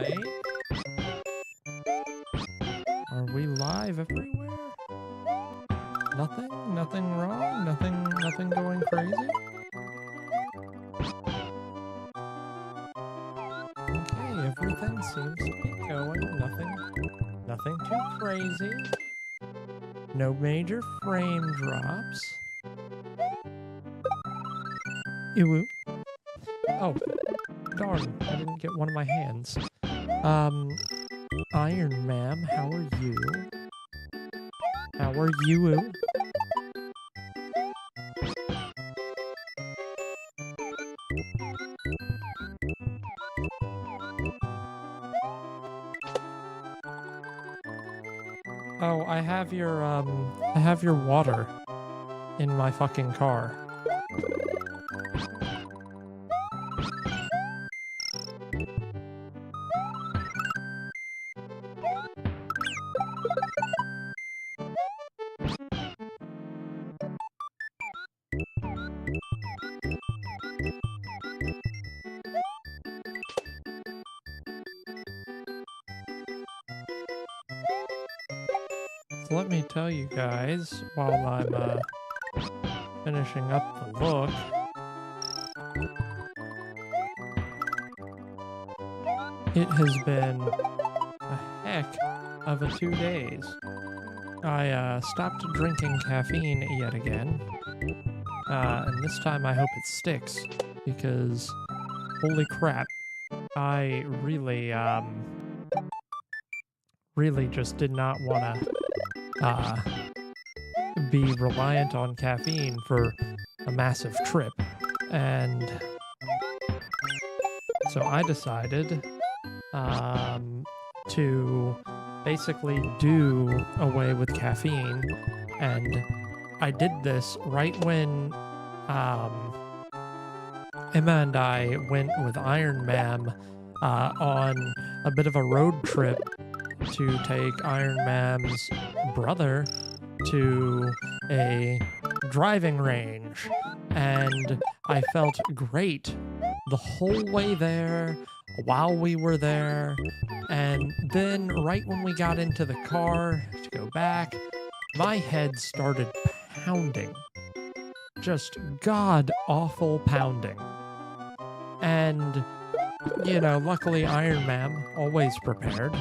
right? Are we live everywhere? Nothing wrong? Nothing going crazy? Okay, everything seems to be going. Nothing too crazy. No major frame drops. Ew. Oh, darn, I didn't get one of my hands. Iron Ma'am, how are you? How are you? Oh, I have your water in my fucking car. So let me tell you guys, while I'm finishing up the look, it has been a heck of a 2 days. I stopped drinking caffeine yet again, and this time I hope it sticks, because holy crap, I really just did not want to be reliant on caffeine for a massive trip. And so I decided to basically do away with caffeine. And I did this right when Emma and I went with Iron Ma'am on a bit of a road trip to take Iron Ma'am's brother to a driving range. And I felt great the whole way there, while we were there. And then right when we got into the car to go back, my head started pounding. Just god-awful pounding. And, you know, luckily Iron Man, always prepared,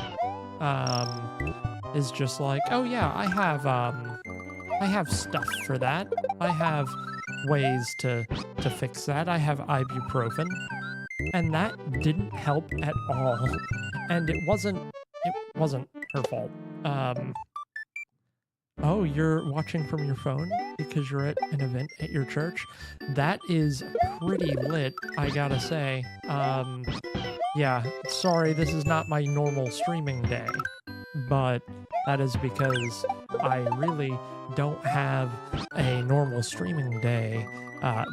is just like, oh yeah, I have stuff for that. I have ways to fix that. I have ibuprofen. And that didn't help at all. And it wasn't her fault. Oh, you're watching from your phone because you're at an event at your church? That is pretty lit, I gotta say. Yeah, sorry, this is not my normal streaming day, but that is because I really don't have a normal streaming day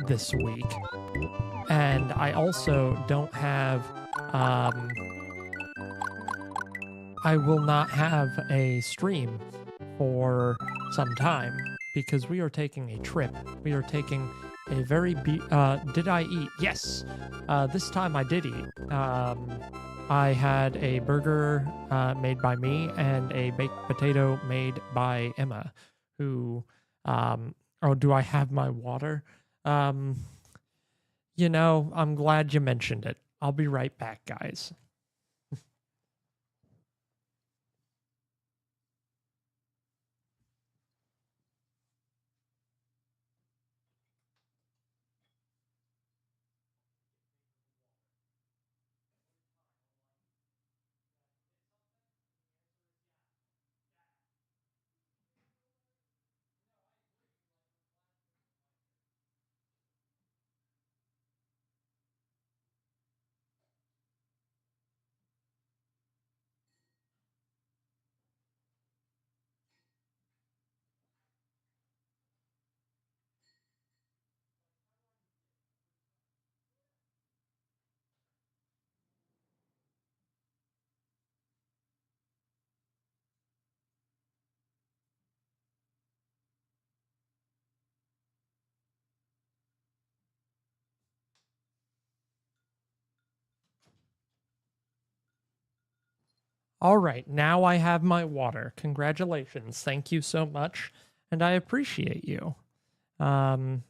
this week. And I also don't have, I will not have a stream for some time because we are taking a trip. We are taking a very, did I eat? Yes! This time I did eat. I had a burger made by me and a baked potato made by Emma, who, oh, do I have my water? You know, I'm glad you mentioned it. I'll be right back, guys. All right, now I have my water. Congratulations. Thank you so much, and I appreciate you. Um,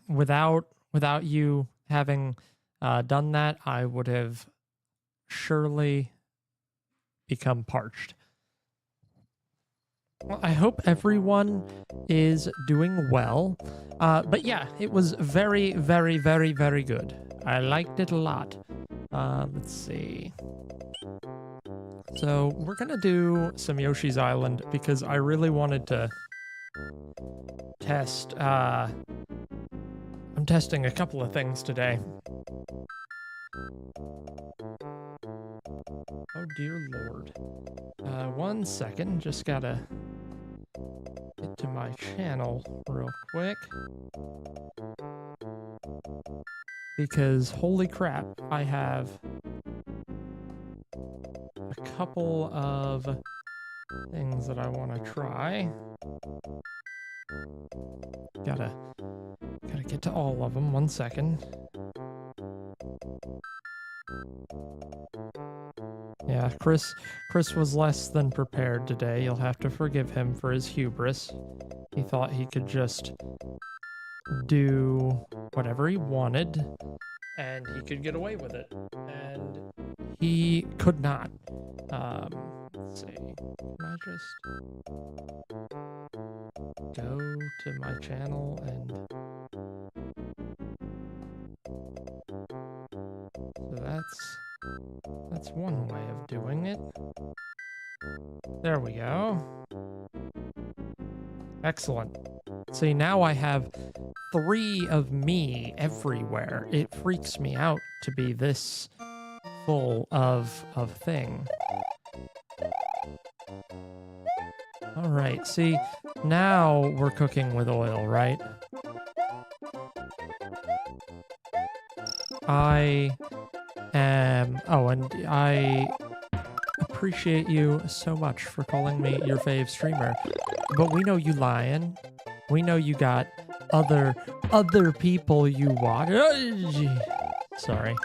without you having done that, I would have surely become parched. Well, I hope everyone is doing well. But yeah, it was very, very, very, very good. I liked it a lot. Let's see. So we're gonna do some Yoshi's Island because I really wanted to test, I'm testing a couple of things today. Oh dear lord. 1 second, just gotta get to my channel real quick. Because holy crap, I have a couple of things that I want to try. Gotta get to all of them. 1 second. Yeah, Chris was less than prepared today. You'll have to forgive him for his hubris. He thought he could just do whatever he wanted and he could get away with it. And he could not. Let's see. Can I just go to my channel and... So that's one way of doing it. There we go. Excellent. See, now I have 3 of me everywhere. It freaks me out to be this full of thing. All right, see, now we're cooking with oil, right? And I appreciate you so much for calling me your fave streamer. But we know you lying. We know you got other people you watch. Sorry.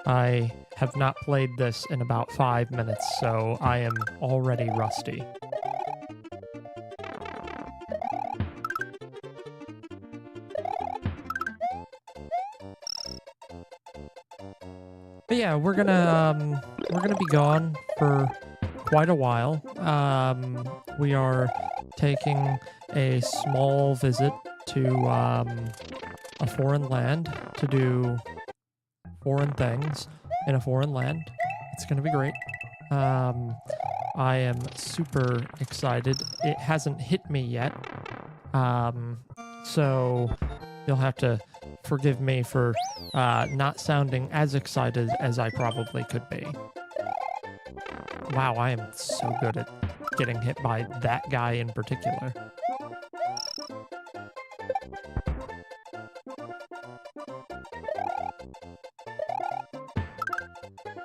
I have not played this in about 5 minutes, so I am already rusty. But yeah, we're gonna be gone for quite a while. We are taking a small visit to a foreign land to do foreign things in a foreign land. It's gonna be great. I am super excited. It hasn't hit me yet, so you'll have to forgive me for not sounding as excited as I probably could be. Wow, I am so good at getting hit by that guy in particular.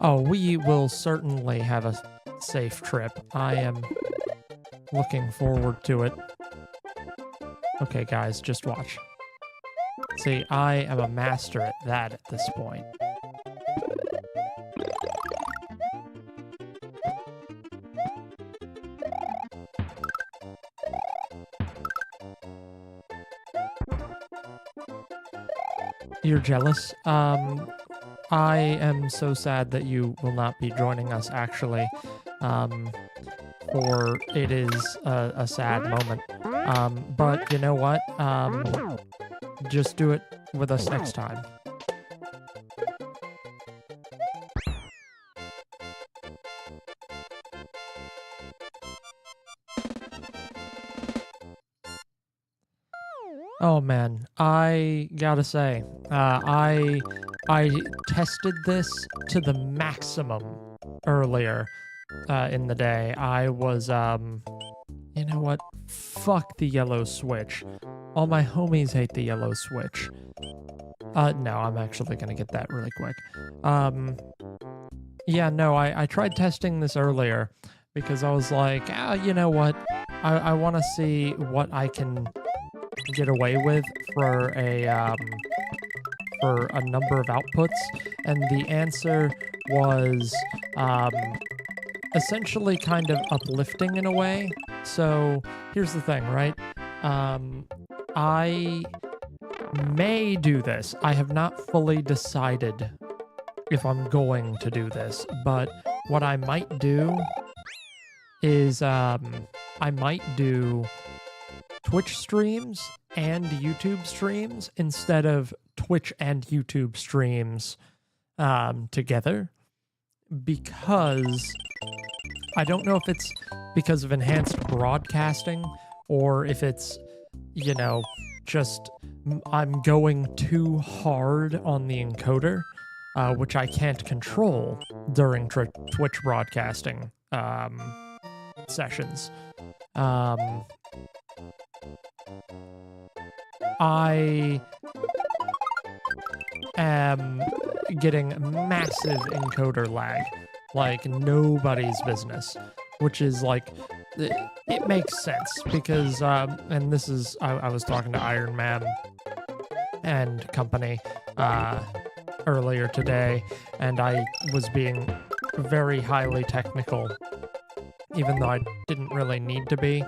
Oh, we will certainly have a safe trip. I am looking forward to it. Okay, guys, just watch. See, I am a master at that at this point. You're jealous? I am so sad that you will not be joining us, actually. For it is a sad moment. But you know what? Just do it with us next time. Oh man, I gotta say, I tested this to the maximum earlier in the day. I was, you know what? Fuck the yellow switch. All my homies hate the yellow switch. No, I'm actually gonna get that really quick. Yeah, no, I tried testing this earlier because I was like, you know what? I want to see what I can get away with for a number of outputs, and the answer was essentially kind of uplifting in a way. So here's the thing, right? I may do this. I have not fully decided if I'm going to do this, but what I might do is I might do Twitch streams and YouTube streams instead of Twitch and YouTube streams together, because I don't know if it's because of enhanced broadcasting or if it's, you know, just I'm going too hard on the encoder, which I can't control during Twitch broadcasting sessions. I am getting massive encoder lag, like nobody's business, which is like, it makes sense because, and this is, I was talking to Iron Man and company earlier today, and I was being very highly technical, even though I didn't really need to be.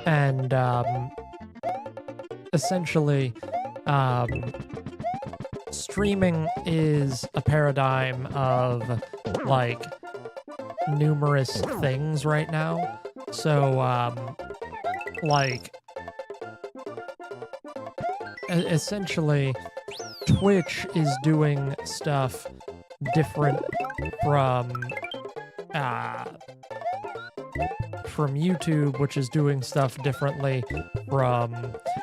And essentially, streaming is a paradigm of like numerous things right now. So like essentially Twitch is doing stuff different from YouTube, which is doing stuff differently from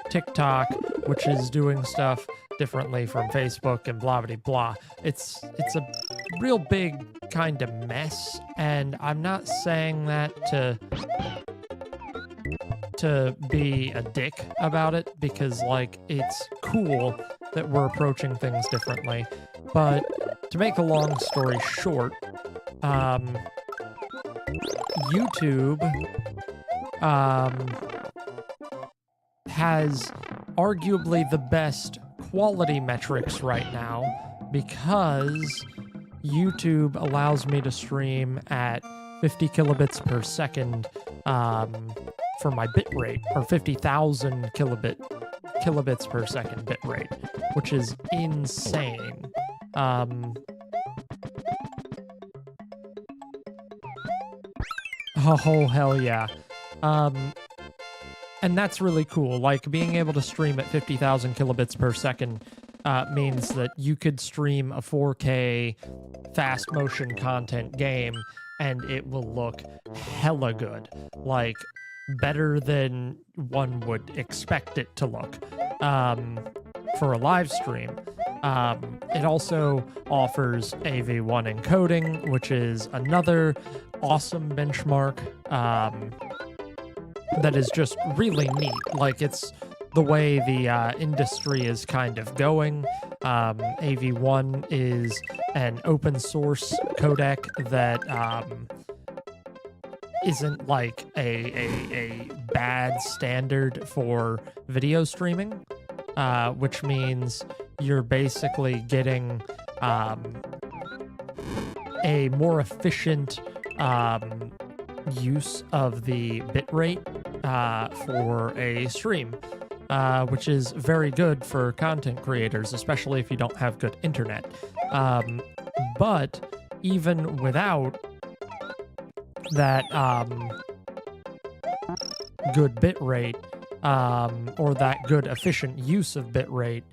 TikTok, which is doing stuff differently from Facebook, and blah blah blah. It's a real big kind of mess, and I'm not saying that to be a dick about it, because like it's cool that we're approaching things differently. But to make a long story short, YouTube has arguably the best quality metrics right now, because YouTube allows me to stream at 50 kilobits per second for my bit rate, or 50,000 kilobits per second bit rate, which is insane. Oh, hell yeah. And that's really cool. Like, being able to stream at 50,000 kilobits per second means that you could stream a 4K fast motion content game and it will look hella good. Like, better than one would expect it to look for a live stream. It also offers AV1 encoding, which is another awesome benchmark that is just really neat. Like, it's the way the industry is kind of going. AV1 is an open source codec that isn't like a bad standard for video streaming, which means you're basically getting a more efficient use of the bitrate for a stream, which is very good for content creators, especially if you don't have good internet. But even without that good bitrate, or that good efficient use of bitrate,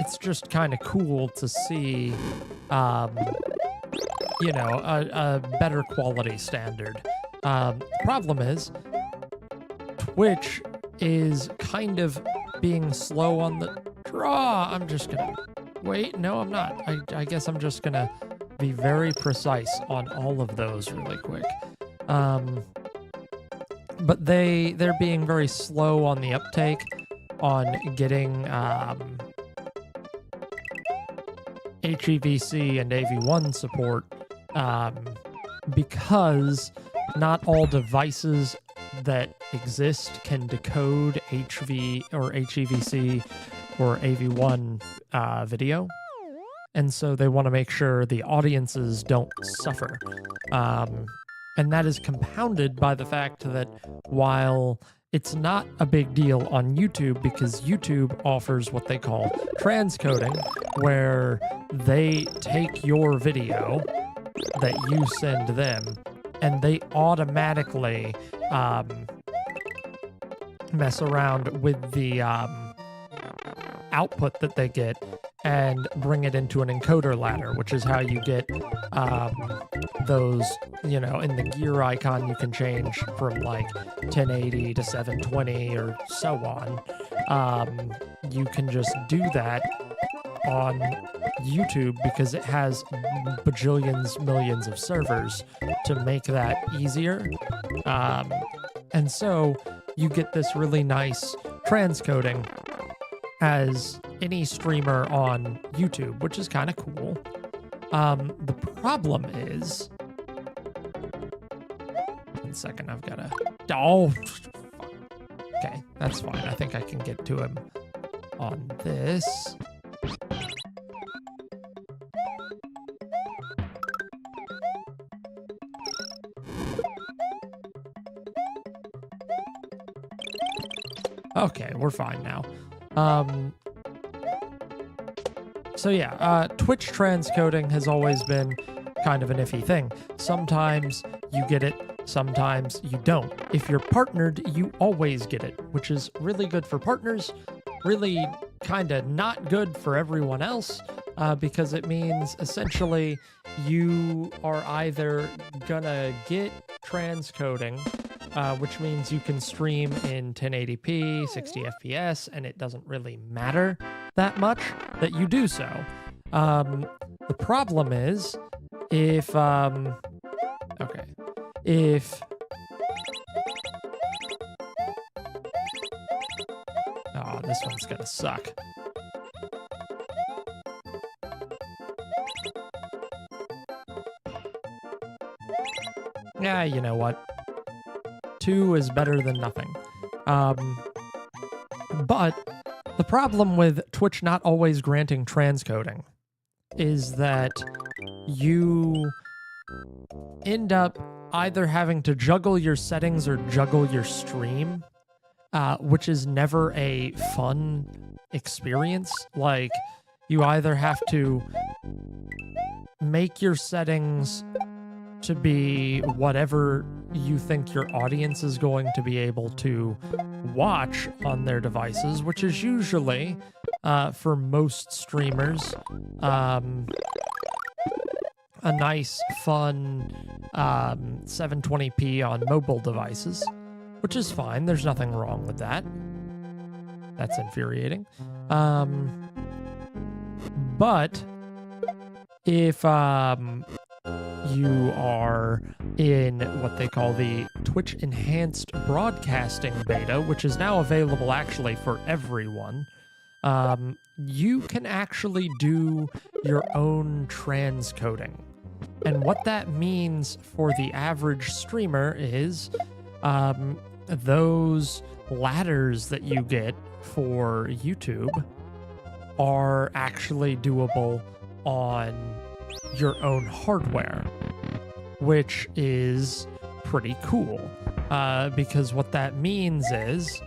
it's just kind of cool to see, you know, a better quality standard. Problem is, Twitch is kind of being slow on the draw. I'm just gonna wait. No, I'm not. I guess I'm just gonna be very precise on all of those really quick. But they're being very slow on the uptake on getting HEVC and AV1 support, because not all devices that exist can decode HV or HEVC or AV1 video. And so they want to make sure the audiences don't suffer. And that is compounded by the fact that while it's not a big deal on YouTube, because YouTube offers what they call transcoding, where they take your video that you send them and they automatically mess around with the output that they get and bring it into an encoder ladder, which is how you get those, in the gear icon, you can change from like 1080 to 720 or so on. You can just do that on YouTube because it has bajillions, millions of servers to make that easier. And so you get this really nice transcoding as any streamer on YouTube, which is kind of cool. The problem is... 1 second, I've got to... Oh, fuck. Okay, that's fine. I think I can get to him on this. Okay, we're fine now. So yeah, Twitch transcoding has always been kind of an iffy thing. Sometimes you get it, sometimes you don't. If you're partnered, you always get it, which is really good for partners, really kind of not good for everyone else, because it means essentially you are either gonna get transcoding, which means you can stream in 1080p, 60 FPS, and it doesn't really matter that much that you do so. The problem is if, if... Oh, this one's gonna suck. Yeah, you know what? 2 is better than nothing. But the problem with Twitch not always granting transcoding is that you end up either having to juggle your settings or juggle your stream, which is never a fun experience. Like, you either have to make your settings to be whatever you think your audience is going to be able to watch on their devices, which is usually, for most streamers, a nice, fun 720p on mobile devices, which is fine. There's nothing wrong with that. That's infuriating. But if you are in what they call the Twitch Enhanced Broadcasting Beta, which is now available actually for everyone, you can actually do your own transcoding. And what that means for the average streamer is those ladders that you get for YouTube are actually doable on your own hardware, which is pretty cool, because what that means is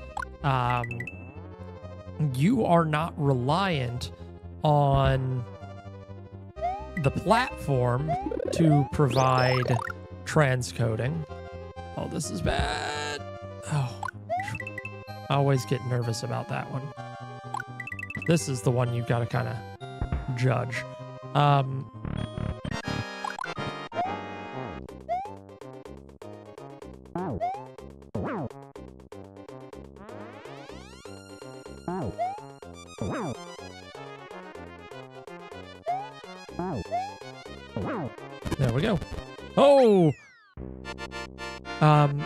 you are not reliant on the platform to provide transcoding. Oh, this is bad. Oh, I always get nervous about that one. This is the one you gotta kind of judge. There we go. Oh!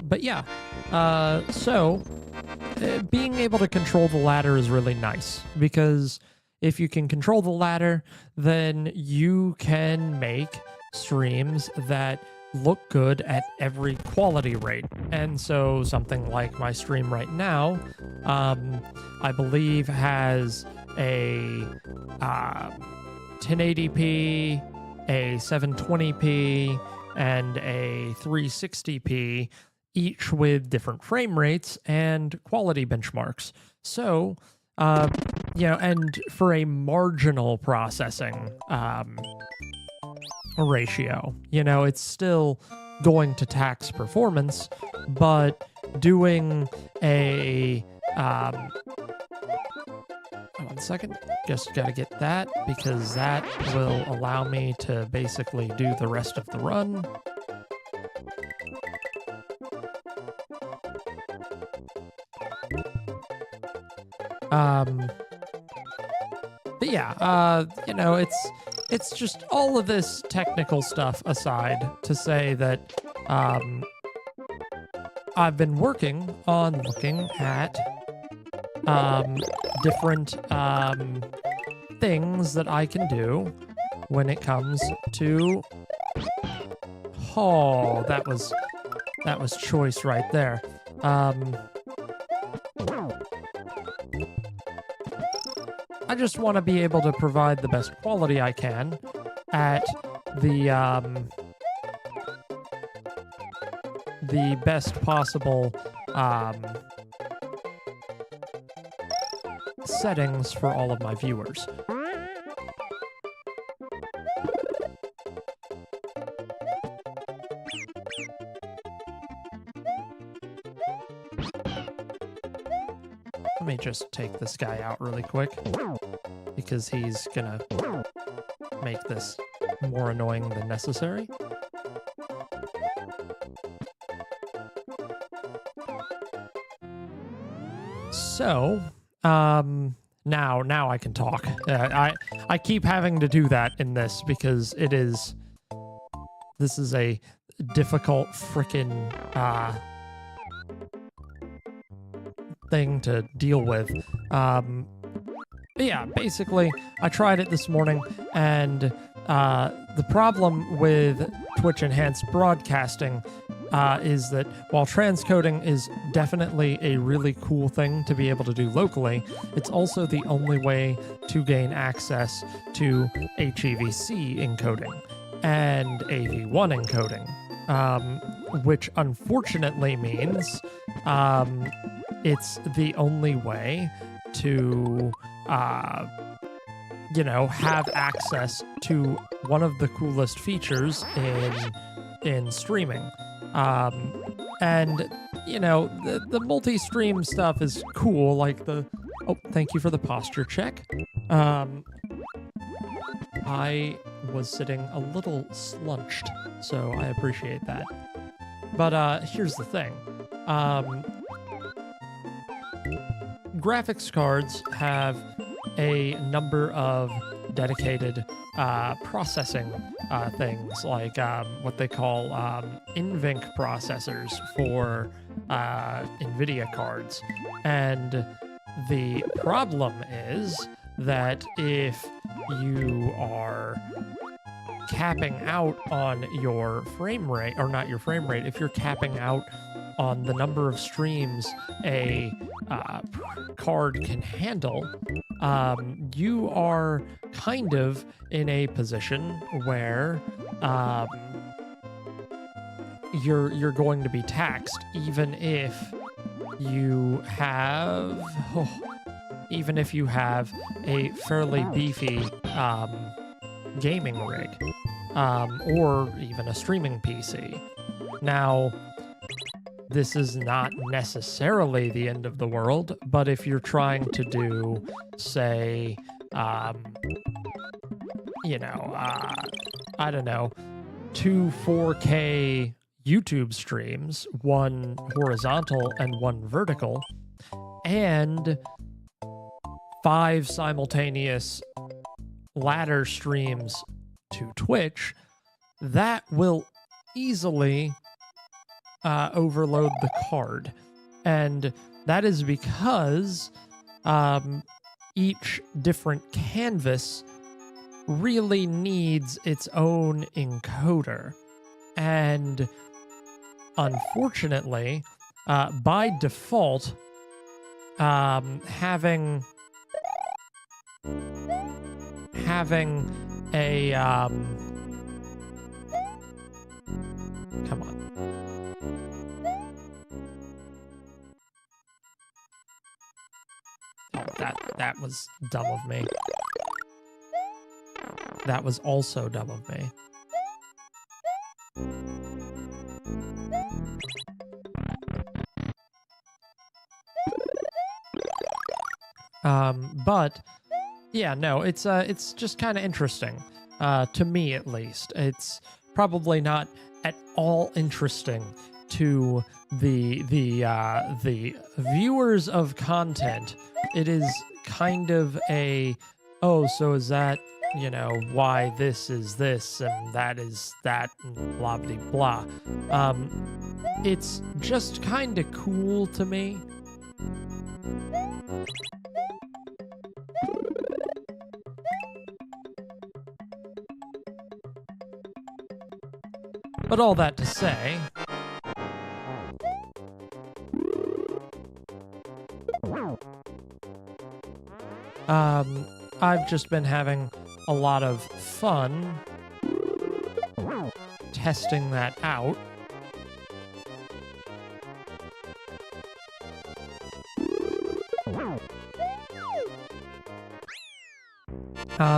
But yeah, so being able to control the ladder is really nice, because if you can control the ladder, then you can make streams that look good at every quality rate. And so something like my stream right now, I believe has a 1080p, a 720p, and a 360p, each with different frame rates and quality benchmarks. So, and for a marginal processing ratio, it's still going to tax performance, but doing a 1 second, just gotta get that, because that will allow me to basically do the rest of the run. But yeah, it's just all of this technical stuff aside to say that I've been working on looking at different things that I can do when it comes to... Oh, that was choice right there. I just want to be able to provide the best quality I can at the best possible settings for all of my viewers. Let me just take this guy out really quick, because he's gonna make this more annoying than necessary. So, now I can talk. I keep having to do that in this because this is a difficult frickin' thing to deal with. But yeah, basically, I tried it this morning, and the problem with Twitch Enhanced Broadcasting is that while transcoding is definitely a really cool thing to be able to do locally, it's also the only way to gain access to HEVC encoding and AV1 encoding, which unfortunately means it's the only way to have access to one of the coolest features in streaming. And the multi-stream stuff is cool, like oh, thank you for the posture check. I was sitting a little slunched, so I appreciate that. But here's the thing. Graphics cards have a number of dedicated processing things, like what they call NVENC processors for NVIDIA cards. And the problem is that if you are capping out on your frame rate, or not your frame rate, if you're capping out on the number of streams a card can handle, you are kind of in a position where you're going to be taxed, even if you have a fairly beefy gaming rig, or even a streaming PC. Now, this is not necessarily the end of the world, but if you're trying to do, say, I don't know, 2 4K YouTube streams, one horizontal and one vertical, and 5 simultaneous ladder streams to Twitch, that will easily overload the card. And that is because each different canvas really needs its own encoder. And unfortunately, by default, having a come on. Oh, that was dumb of me. That was also dumb of me. But yeah, no, it's just kind of interesting, to me at least. It's probably not at all interesting to the viewers of content. It is kind of a, oh, so is that, you know, why this is this and that is that and blah blah blah. It's just kind of cool to me. But all that to say, I've just been having a lot of fun testing that out.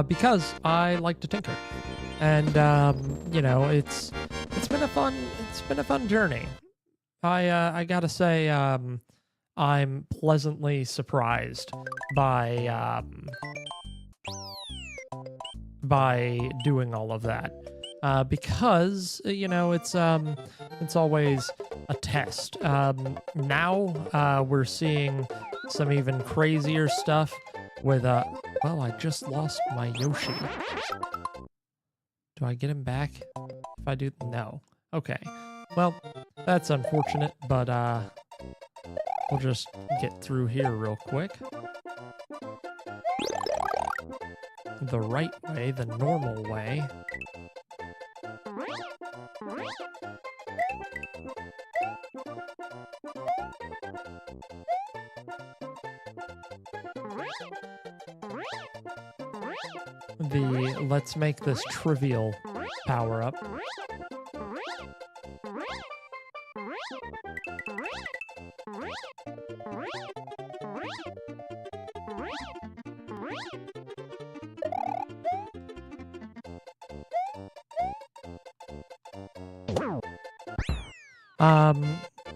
Because I like to tinker. And, you know, it's been a fun journey. I gotta say, I'm pleasantly surprised by doing all of that. Because, you know, it's always a test. Now, we're seeing some even crazier stuff with, well, I just lost my Yoshi. Do I get him back? If I do, no. Okay. Well, that's unfortunate, but, we'll just get through here real quick. The right way, the normal way. Let's make this trivial power up.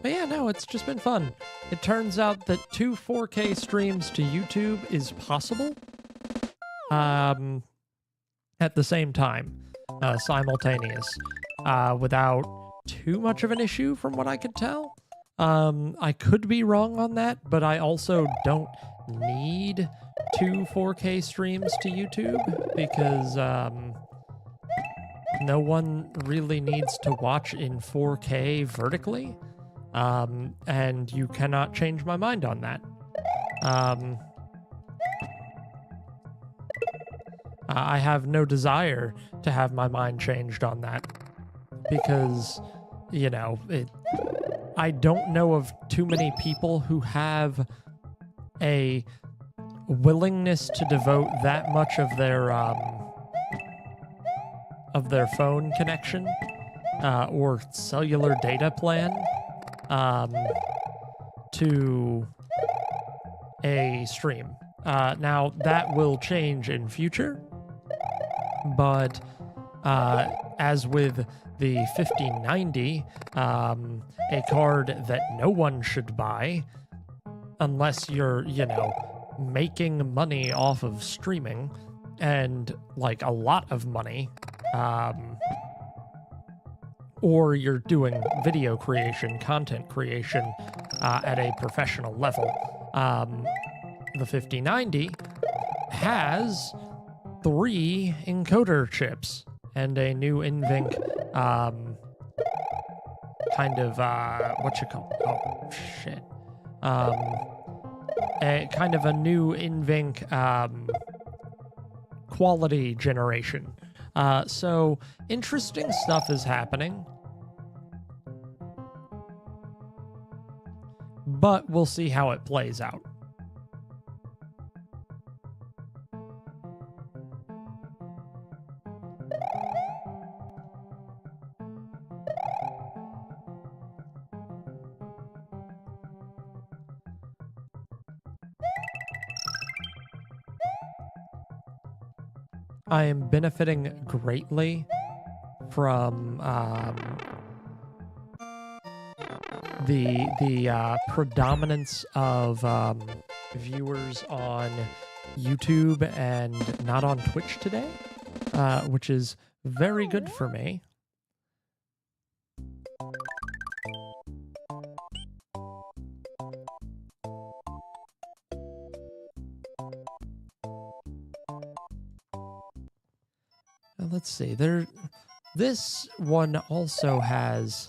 But yeah, no, it's just been fun. It turns out that 2 4K streams to YouTube is possible. At the same time, simultaneous, without too much of an issue from what I could tell. I could be wrong on that, but I also don't need 2 4K streams to YouTube because, no one really needs to watch in 4K vertically, and you cannot change my mind on that. I have no desire to have my mind changed on that because, you know, I don't know of too many people who have a willingness to devote that much of their phone connection or cellular data plan to a stream. Now, that will change in future. But as with the 5090, a card that no one should buy unless you're, you know, making money off of streaming and like a lot of money, or you're doing video creation, content creation at a professional level. The 5090 has 3 encoder chips and a new NVENC kind of oh shit, a kind of a new NVENC quality generation. So interesting stuff is happening, but we'll see how it plays out. I am benefiting greatly from the predominance of viewers on YouTube and not on Twitch today, which is very good for me. Let's see. This one also has.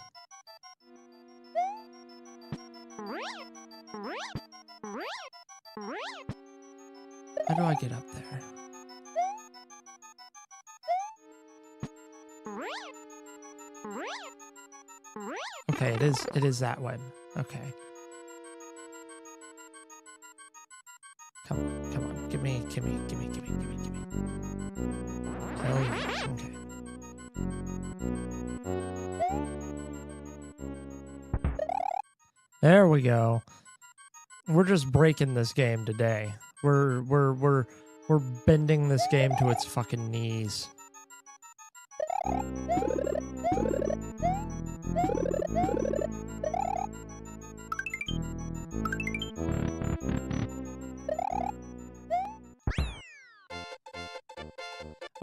How do I get up there? Okay, it is that one. Okay. Come on. Give me. Hell yeah. Okay. There we go. We're just breaking this game today. We're bending this game to its fucking knees.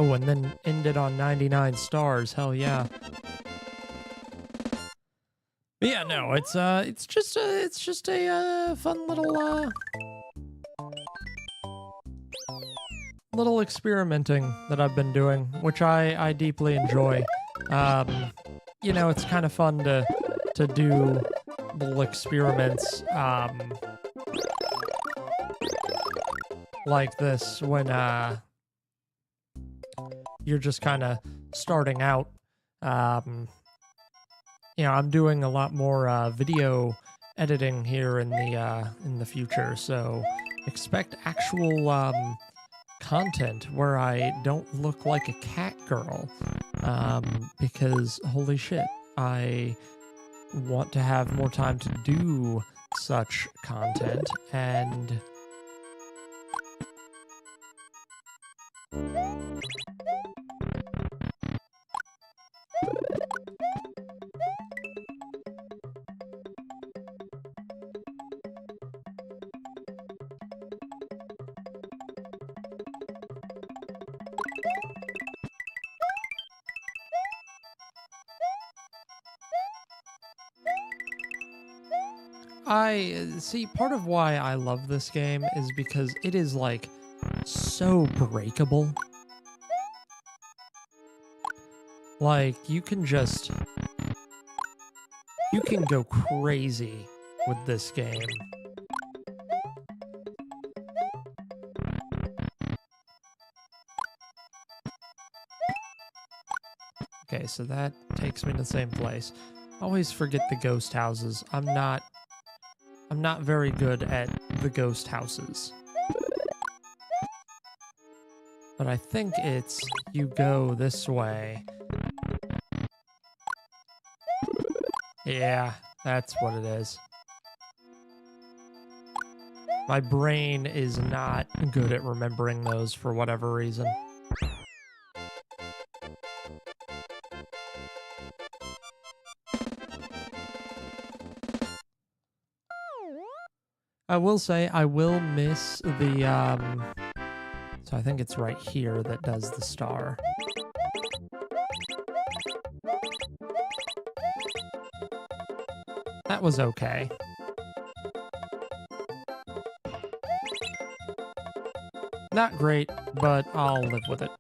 Oh, and then ended on 99 stars. Hell yeah. But yeah, no, it's just a fun little experimenting that I've been doing, which I deeply enjoy. You know, it's kind of fun to do little experiments like this when you're just kind of starting out. You know, I'm doing a lot more video editing here in the future, so expect actual content where I don't look like a cat girl, because holy shit, I want to have more time to do such content. And I see, part of why I love this game is because it is like so breakable. Like you can go crazy with this game. Okay, so that takes me to the same place. I always forget the ghost houses. I'm not very good at the ghost houses. But I think it's you go this way. Yeah, that's what it is. My brain is not good at remembering those for whatever reason. I will say I will miss the so I think it's right here that does the star. That was okay. Not great, but I'll live with it.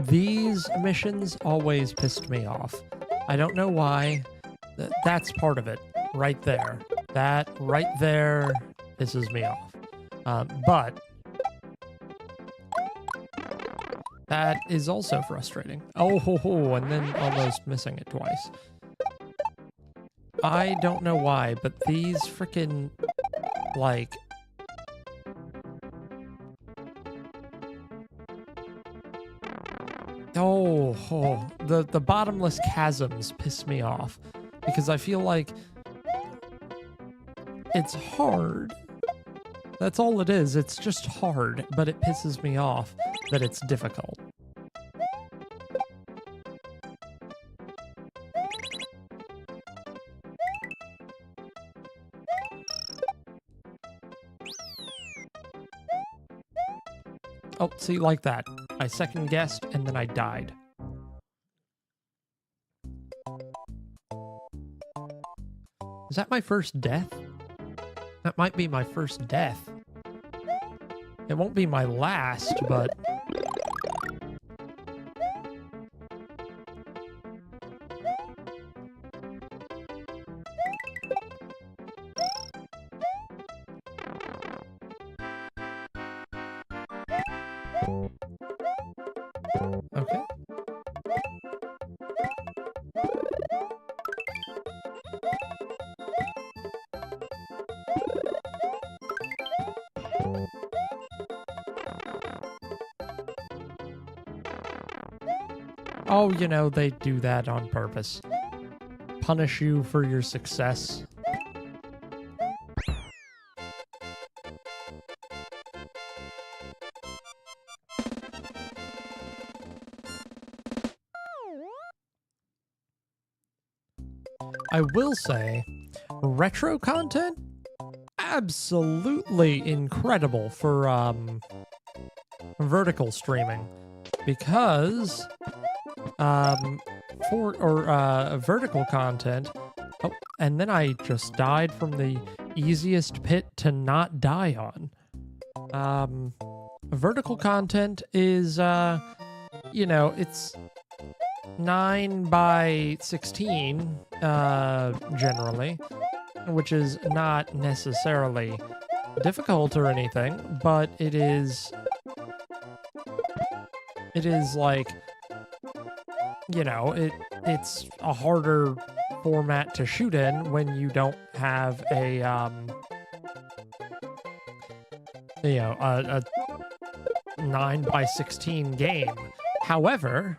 These missions always pissed me off. I don't know why. That's part of it, right there. That right there pisses me off. But That is also frustrating. Oh, ho, ho, and then almost missing it twice. I don't know why, but these freaking, like... Oh, the bottomless chasms piss me off. Because I feel like it's hard. That's all it is. It's just hard, but it pisses me off that it's difficult. Oh, see, like that. I second guessed and then I died. Is that my first death? That might be my first death. It won't be my last, but... Okay. Oh, you know, they do that on purpose. Punish you for your success. I will say, retro content, absolutely incredible for vertical streaming, because vertical content. Oh, and then I just died from the easiest pit to not die on. Vertical content is you know, it's 9 by 16 generally, which is not necessarily difficult or anything, but it is like, you know, it's a harder format to shoot in when you don't have a you know, a 9 by 16 game. However,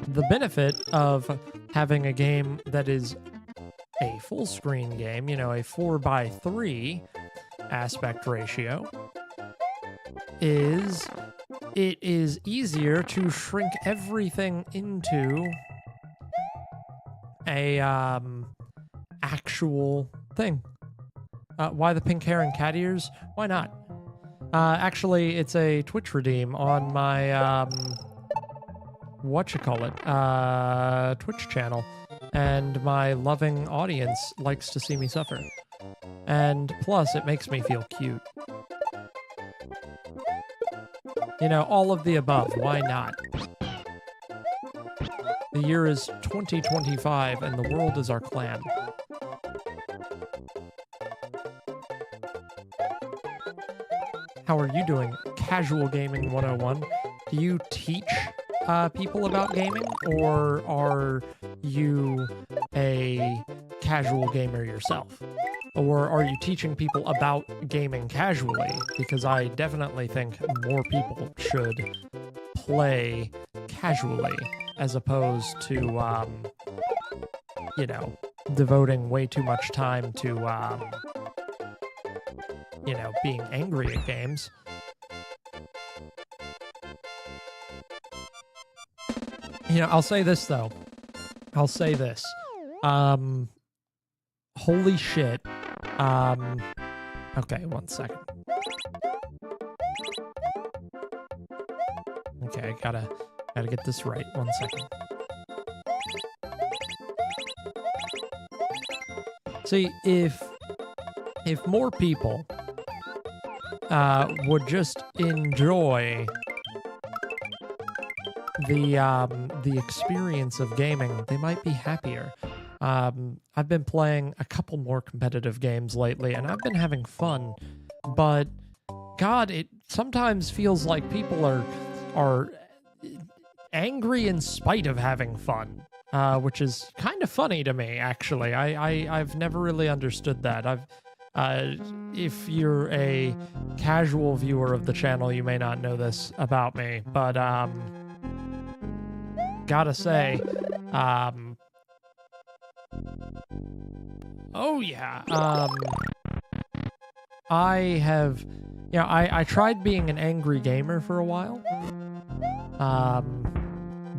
the benefit of having a game that is a full screen game, you know, a 4:3 aspect ratio, is it is easier to shrink everything into a actual thing. Why the pink hair and cat ears? Why not? Actually, it's a Twitch redeem on my Twitch channel, and my loving audience likes to see me suffer. And plus, it makes me feel cute. You know, all of the above. Why not? The year is 2025, and the world is our clan. How are you doing, Casual Gaming 101? Do you teach people about gaming, or are you a casual gamer yourself? Or are you teaching people about gaming casually? Because I definitely think more people should play casually as opposed to, you know, devoting way too much time to, you know, being angry at games. You know, I'll say this, though. I'll say this. Holy shit. Okay, 1 second. Okay, I gotta get this right. 1 second. See, if more people would just enjoy the experience of gaming, they might be happier. I've been playing a couple more competitive games lately, and I've been having fun but God, it sometimes feels like people are angry in spite of having fun, which is kind of funny to me, actually. I've never really understood that. If you're a casual viewer of the channel, you may not know this about me, but gotta say, oh yeah, I have, I tried being an angry gamer for a while.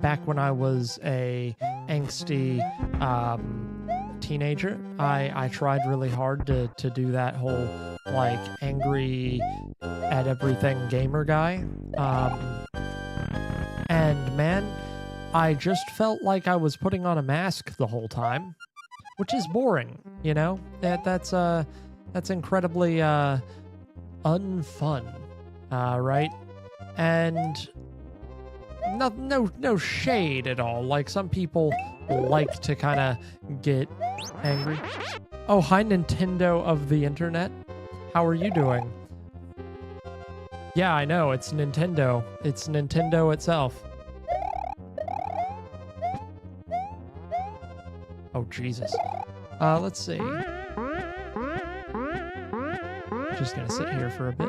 Back when I was a angsty teenager, I tried really hard to do that whole like angry at everything gamer guy. And man, I just felt like I was putting on a mask the whole time, which is boring, you know? That's incredibly unfun, right? And no shade at all. Like, some people like to kind of get angry. Oh, hi, Nintendo of the internet. How are you doing? Yeah, I know, it's Nintendo. It's Nintendo itself. Oh, Jesus. Let's see. Just gonna sit here for a bit.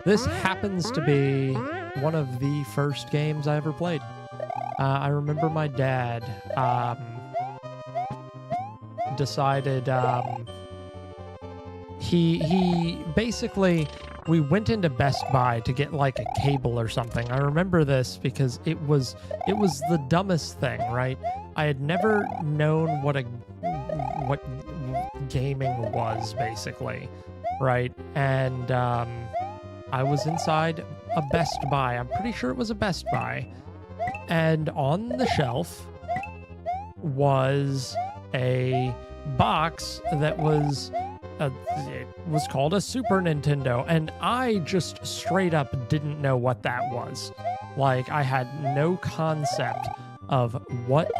This happens to be one of the first games I ever played. I remember my dad decided he basically, we went into Best Buy to get like a cable or something. I remember this because it was the dumbest thing, right? I had never known what gaming was, basically, right? And I was inside a Best Buy. I'm pretty sure it was a Best Buy. And on the shelf was a box that was it was called a Super Nintendo, and I just straight up didn't know what that was. Like, I had no concept of what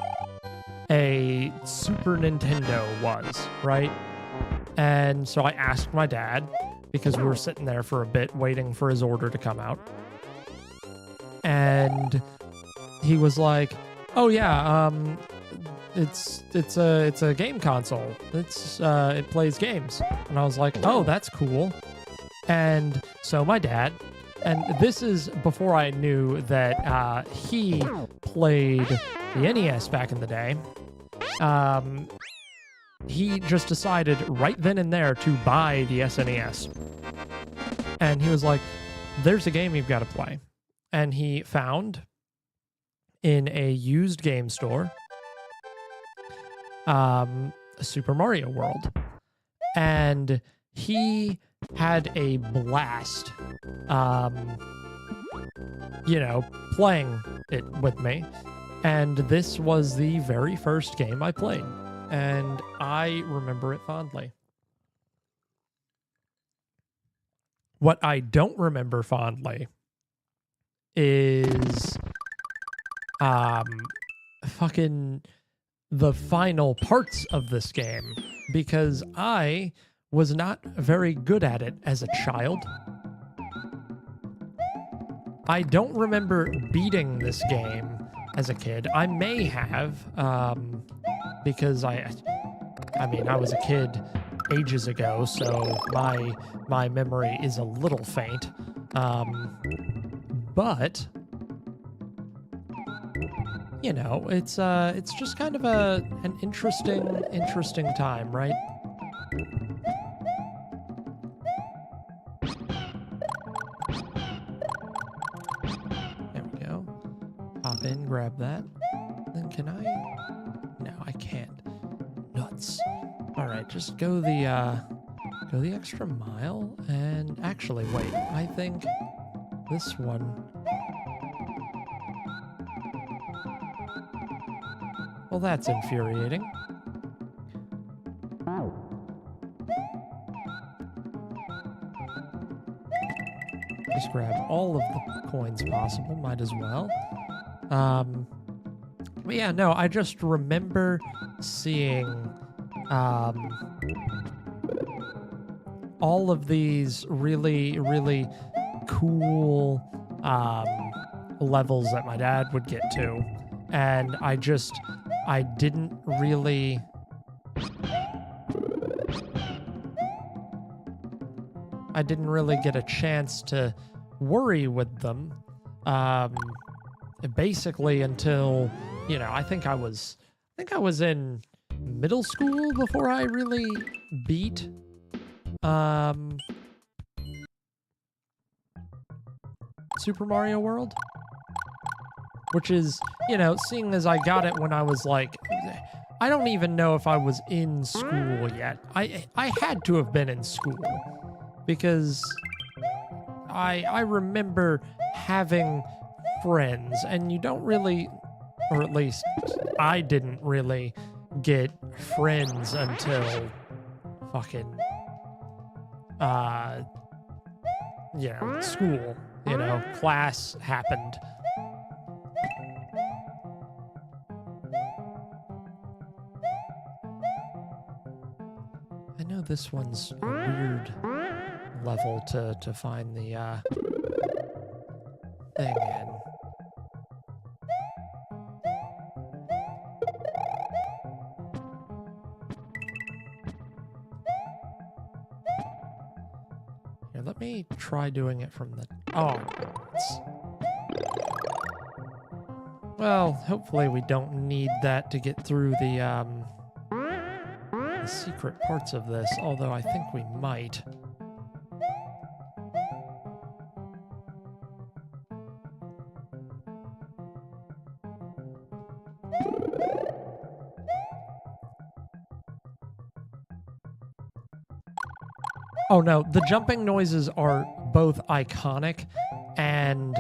a Super Nintendo was, right? And so I asked my dad, because we were sitting there for a bit waiting for his order to come out. And he was like, "Oh yeah, it's a game console. It plays games." And I was like, "Oh, that's cool." And so my dad, and this is before I knew that he played the NES back in the day. He just decided right then and there to buy the SNES. And he was like, "There's a game you've got to play." And he found in a used game store Super Mario World. And he had a blast, playing it with me. And this was the very first game I played. And I remember it fondly. What I don't remember fondly is fucking the final parts of this game, because I was not very good at it as a child. I don't remember beating this game as a kid. I may have, because I was a kid ages ago, so my memory is a little faint. But it's just kind of an interesting time, right? There we go. Hop in, grab that. Then can I? No, I can't. Nuts. All right, just go the extra mile. And actually, wait. I think this one. Well, that's infuriating. Just grab all of the coins possible. Might as well. But yeah, no, I just remember seeing all of these really, really cool levels that my dad would get to. And I didn't really... I didn't really get a chance to worry with them, basically until, you know, I think I was in middle school before I really beat Super Mario World, which is, you know, seeing as I got it when I was like, I don't even know if I was in school yet. I had to have been in school, because I remember having friends, and you don't really, or at least I didn't really get friends until fucking you know, school, you know, class happened. I know this one's a weird level to find the thing in. Here, let me try doing it from the... Oh, well, hopefully we don't need that to get through the secret parts of this, although I think we might. Oh no, the jumping noises are both iconic and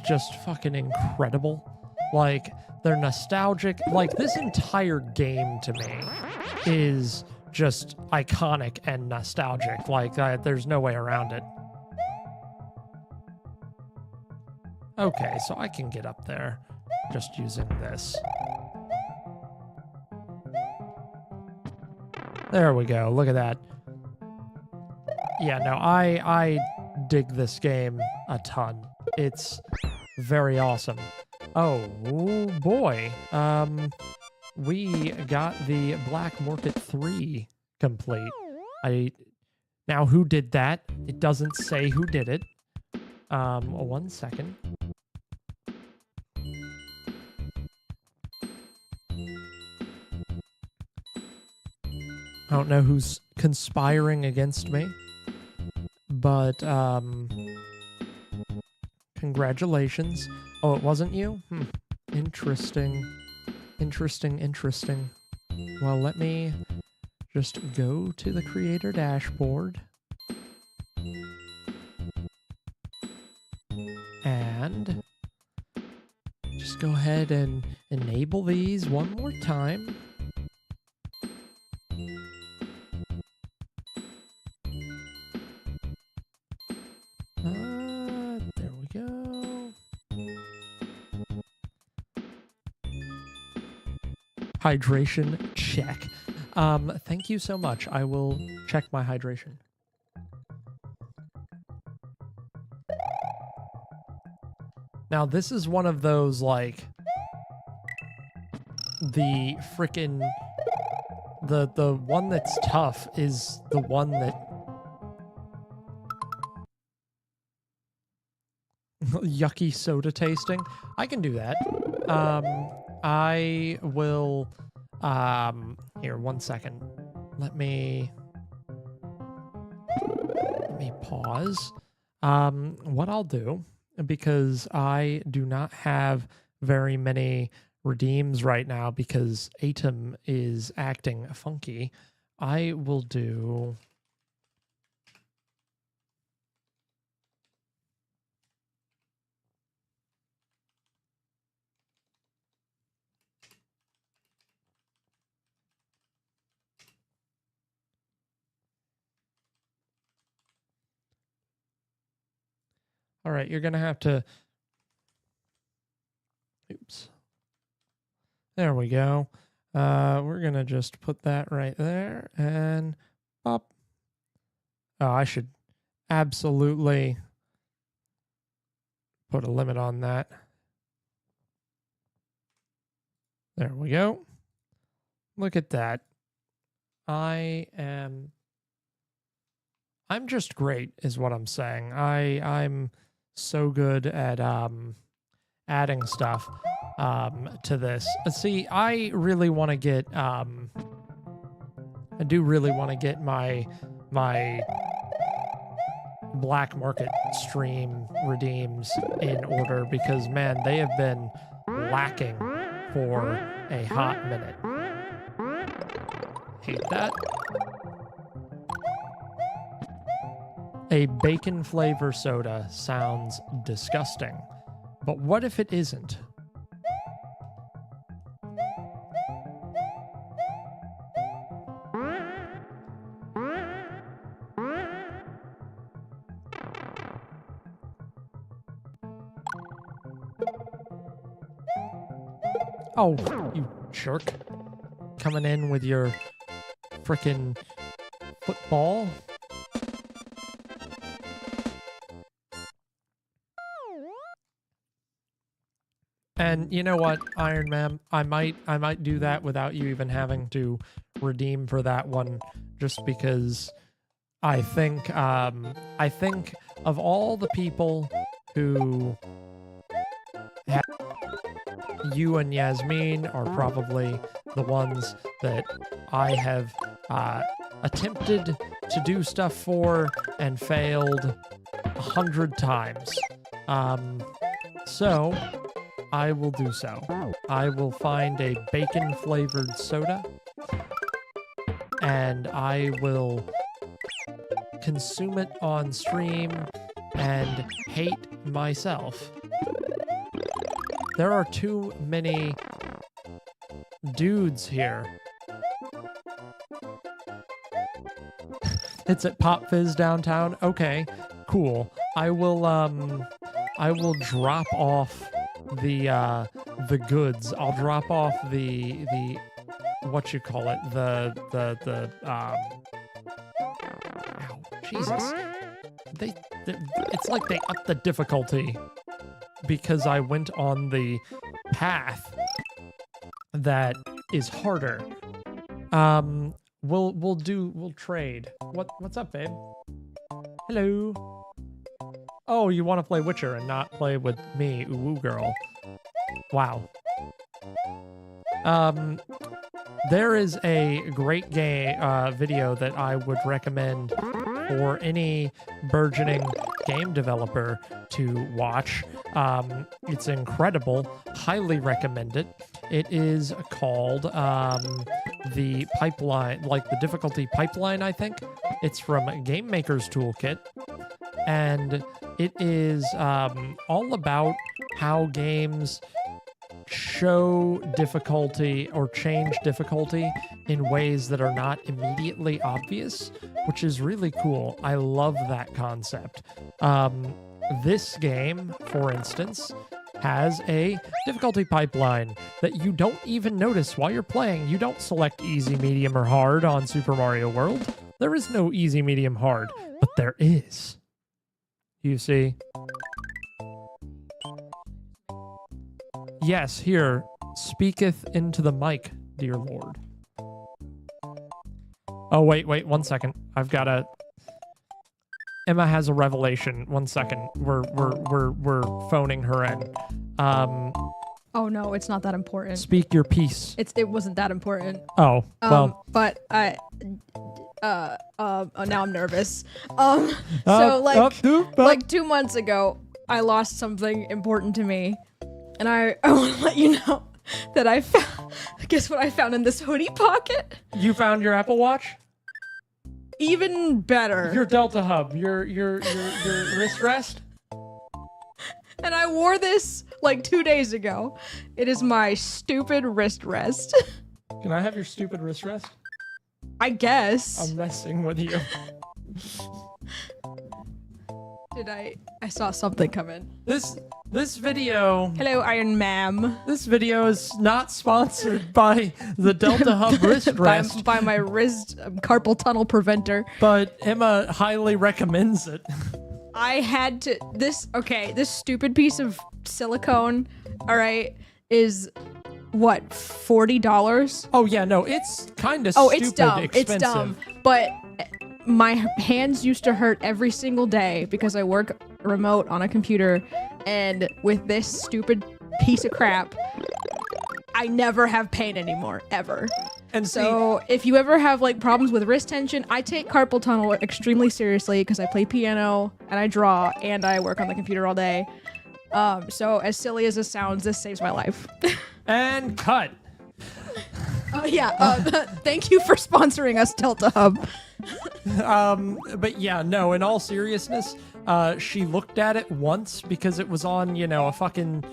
just fucking incredible. Like, they're nostalgic. Like, this entire game to me is just iconic and nostalgic. Like, there's no way around it. Okay, so I can get up there just using this. There we go. Look at that. Yeah, no, I dig this game a ton. It's very awesome. Oh boy. We got the Black Market 3 complete. Now who did that? It doesn't say who did it. 1 second. I don't know who's conspiring against me, but congratulations. Oh, it wasn't you? Interesting. Interesting. Well, let me just go to the creator dashboard and just go ahead and enable these one more time. There we go. Hydration check. Thank you so much. I will check my hydration. Now, this is one of those, like, the frickin'... The one that's tough is the one that... Yucky soda tasting. I can do that. I will... Here, 1 second. Let me pause. What I'll do, because I do not have very many redeems right now because Atom is acting funky, I will do... All right, you're going to have to... Oops. There we go. We're going to just put that right there and pop. Oh, I should absolutely put a limit on that. There we go. Look at that. I'm just great is what I'm saying. I'm so good at adding stuff to this. See, I really want to get I do really want to get my black market stream redeems in order because man, they have been lacking for a hot minute. Hate that. A bacon flavor soda sounds disgusting, but what if it isn't? Oh, you jerk. Coming in with your frickin' football. And you know what, Iron Man, I might do that without you even having to redeem for that one, just because I think of all the people who have, you and Yasmin are probably the ones that I have attempted to do stuff for and failed 100 times. So I will do so. I will find a bacon-flavored soda, and I will consume it on stream and hate myself. There are too many dudes here. It's at Pop Fizz downtown. Okay, cool. I will drop off the goods. I'll drop off the what you call it, ow, Jesus. It's like they upped the difficulty because I went on the path that is harder. We'll trade. What's up, babe? Hello. Oh, you want to play Witcher and not play with me, ooh girl. Wow. There is a great video that I would recommend for any burgeoning game developer to watch. It's incredible. Highly recommend it. It is called the Pipeline, like the difficulty pipeline, I think. It's from Game Maker's Toolkit. And it is all about how games show difficulty or change difficulty in ways that are not immediately obvious, which is really cool. I love that concept. This game, for instance, has a difficulty pipeline that you don't even notice while you're playing. You don't select easy, medium, or hard on Super Mario World. There is no easy, medium, hard, but there is. You see? Yes, here, speaketh into the mic, dear Lord. Oh, wait, 1 second. I've got to... Emma has a revelation. 1 second. We're phoning her in. Oh no, it's not that important. Speak your piece. It wasn't that important. Oh, well. But now I'm nervous. So like 2 months ago, I lost something important to me. And I want to let you know that I found, guess what I found in this hoodie pocket? You found your Apple Watch? Even better. Your Delta Hub, your wrist rest? And I wore this like 2 days ago. It is my stupid wrist rest. Can I have your stupid wrist rest? I guess. I'm messing with you. did I saw something come in. This video. Hello, Iron Ma'am. This video is not sponsored by the Delta Hub wrist rest. by my wrist carpal tunnel preventer. But Emma highly recommends it. I had to this stupid piece of silicone, all right, is what, $40? Oh yeah, no, it's kind of it's dumb. expensive. It's dumb. But my hands used to hurt every single day because I work remote on a computer, and with this stupid piece of crap, I never have pain anymore, ever. And so if you ever have like problems with wrist tension, I take carpal tunnel extremely seriously because I play piano and I draw and I work on the computer all day. So as silly as this sounds, this saves my life. And cut. Thank you for sponsoring us, Delta Hub. But yeah, no, in all seriousness, she looked at it once because it was on, a fucking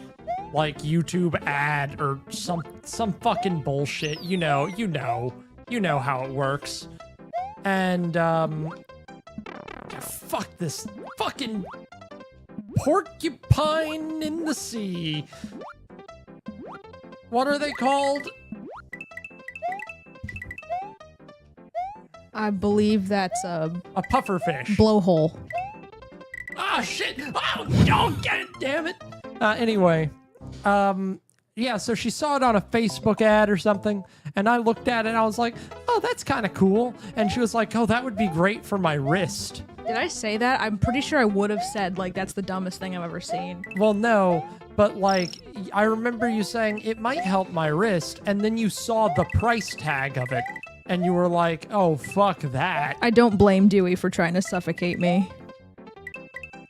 like YouTube ad or some fucking bullshit. You know how it works. And fuck this fucking porcupine in the sea. What are they called? I believe that's a pufferfish. Blowhole. Ah, shit! Oh, don't get it, damn it! Anyway, yeah, so she saw it on a Facebook ad or something, and I looked at it and I was like, oh, that's kind of cool. And she was like, oh, that would be great for my wrist. Did I say that? I'm pretty sure I would have said, like, that's the dumbest thing I've ever seen. Well, no, but, like, I remember you saying it might help my wrist, and then you saw the price tag of it, and you were like, oh, fuck that. I don't blame Dewey for trying to suffocate me.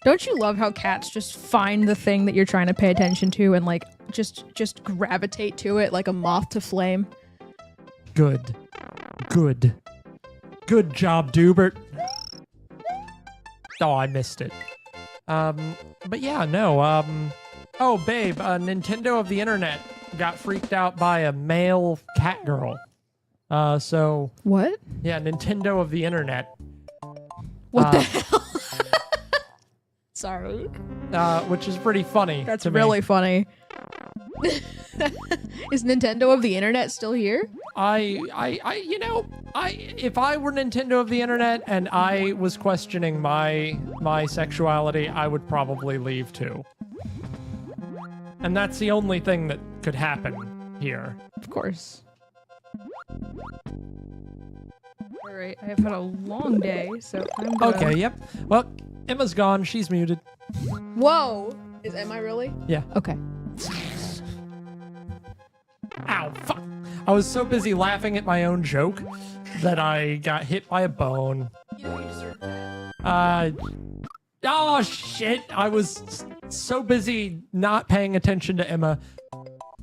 Don't you love how cats just find the thing that you're trying to pay attention to and, like, just gravitate to it like a moth to flame? Good. Good job, Dubert. Oh, I missed it. But yeah, no, oh, babe, Nintendo of the Internet got freaked out by a male cat girl. So... What? Yeah, Nintendo of the Internet. What the hell? Sorry. Which is pretty funny. That's really funny. Is Nintendo of the Internet still here? If I were Nintendo of the Internet and I was questioning my sexuality, I would probably leave too. And that's the only thing that could happen here. Of course. All right, I have had a long day, so I'm gonna... Okay, yep. Well, Emma's gone. She's muted. Whoa! Am I really? Yeah. Okay. Ow, fuck. I was so busy laughing at my own joke that I got hit by a bone. You know, you deserve that. Oh, shit. I was so busy not paying attention to Emma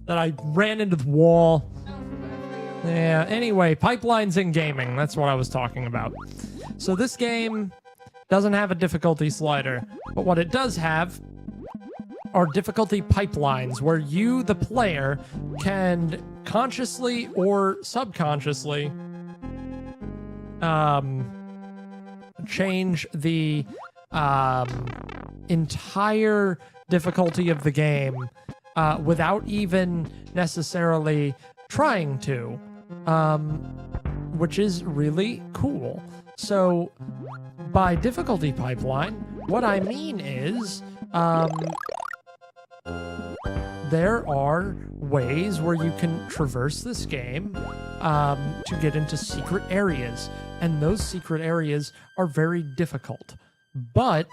that I ran into the wall. Yeah, anyway, pipelines in gaming. That's what I was talking about. So this game doesn't have a difficulty slider, but what it does have are difficulty pipelines where you, the player, can consciously or subconsciously change the entire difficulty of the game without even necessarily trying to, which is really cool. So by difficulty pipeline, what I mean is there are ways where you can traverse this game to get into secret areas, and those secret areas are very difficult, but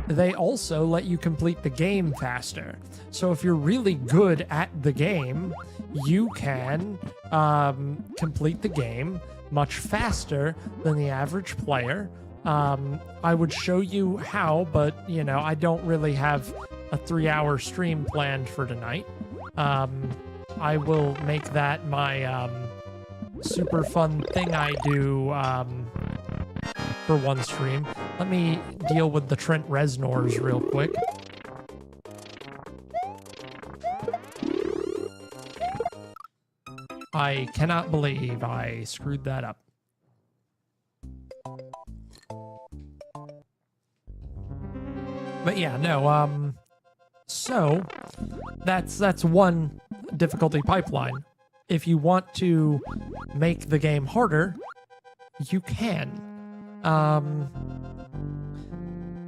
they also let you complete the game faster. So if you're really good at the game, you can complete the game much faster than the average player. I would show you how, but, I don't really have a 3-hour stream planned for tonight. I will make that my super fun thing I do for one stream. Let me deal with the Trent Reznors real quick. I cannot believe I screwed that up. But yeah, no, so that's one difficulty pipeline. If you want to make the game harder, you can.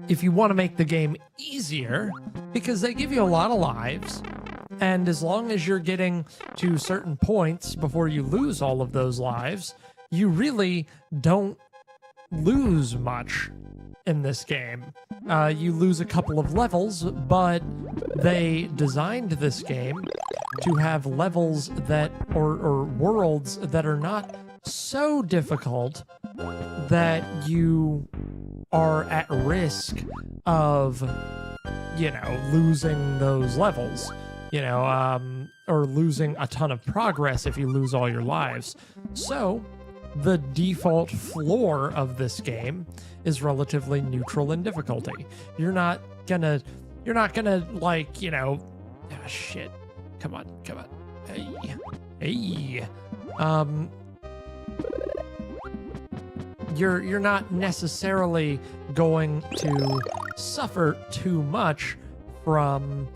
If you want to make the game easier, because they give you a lot of lives, and as long as you're getting to certain points before you lose all of those lives, you really don't lose much in this game. You lose a couple of levels, but they designed this game to have levels that, or worlds that are not so difficult that you are at risk of, losing those levels, or losing a ton of progress if you lose all your lives. So the default floor of this game is relatively neutral in difficulty. You're not gonna shit. Come on. Hey. You're not necessarily going to suffer too much from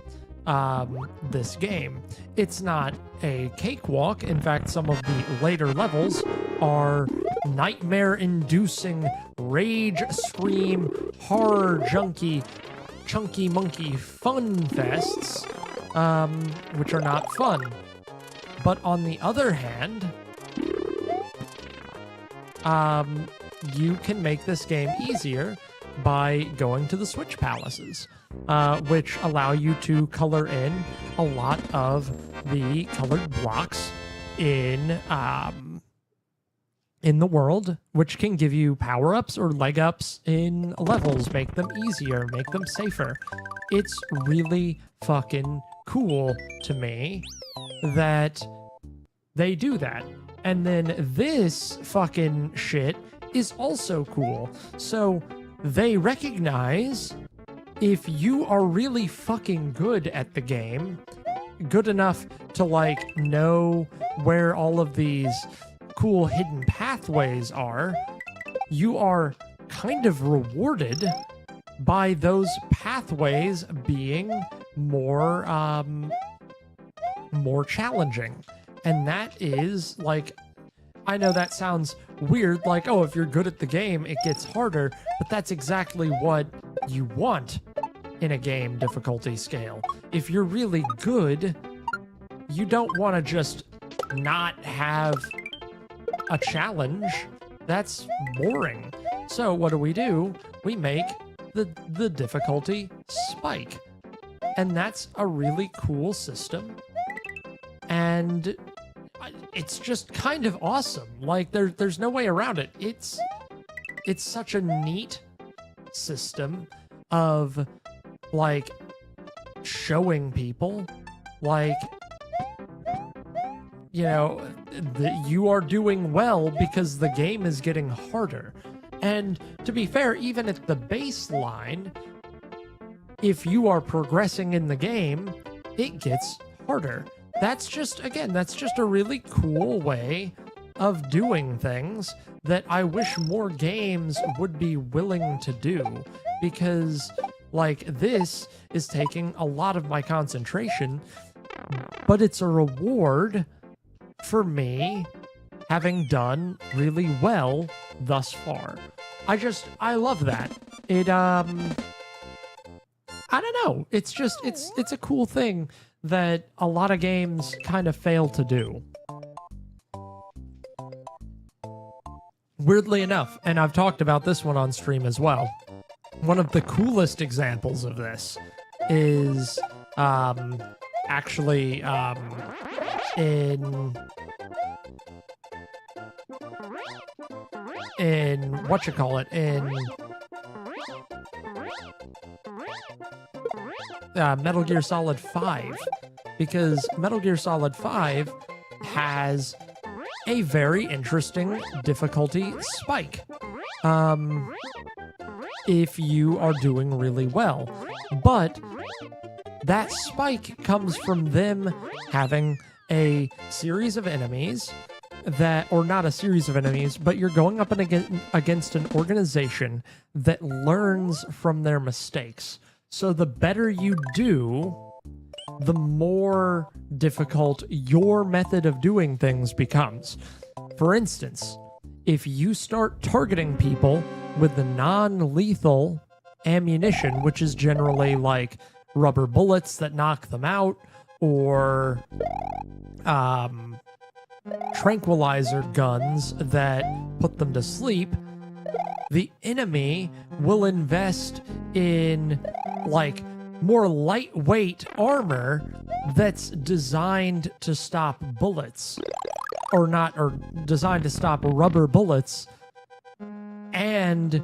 this game. It's not a cakewalk. In fact, some of the later levels are nightmare-inducing, rage scream, horror junkie, chunky monkey fun fests, which are not fun. But on the other hand, you can make this game easier by going to the Switch Palaces, which allow you to color in a lot of the colored blocks in the world, which can give you power-ups or leg-ups in levels, make them easier, make them safer. It's really fucking cool to me that they do that. And then this fucking shit is also cool. So they recognize if you are really fucking good at the game, good enough to know where all of these cool hidden pathways are, you are kind of rewarded by those pathways being more challenging. And that is I know that sounds weird, if you're good at the game, it gets harder, but that's exactly what you want in a game difficulty scale. If you're really good, you don't want to just not have a challenge. That's boring. So what do? We make the difficulty spike. And that's a really cool system. And it's just kind of awesome. There's no way around it. It's such a neat system of showing people that you are doing well because the game is getting harder. And to be fair, even at the baseline, if you are progressing in the game, it gets harder. That's just a really cool way of doing things that I wish more games would be willing to do, because this is taking a lot of my concentration, but it's a reward for me having done really well thus far. I love that. It, I don't know. It's a cool thing that a lot of games kind of fail to do. Weirdly enough, and I've talked about this one on stream as well, one of the coolest examples of this is actually in Metal Gear Solid 5, because Metal Gear Solid 5 has a very interesting difficulty spike if you are doing really well. But that spike comes from them having a series of enemies or not a series of enemies, but you're going up and against an organization that learns from their mistakes. So the better you do, the more difficult your method of doing things becomes. For instance, if you start targeting people with the non-lethal ammunition, which is generally like rubber bullets that knock them out, or tranquilizer guns that put them to sleep, the enemy will invest in like more lightweight armor that's designed to stop bullets, or designed to stop rubber bullets, and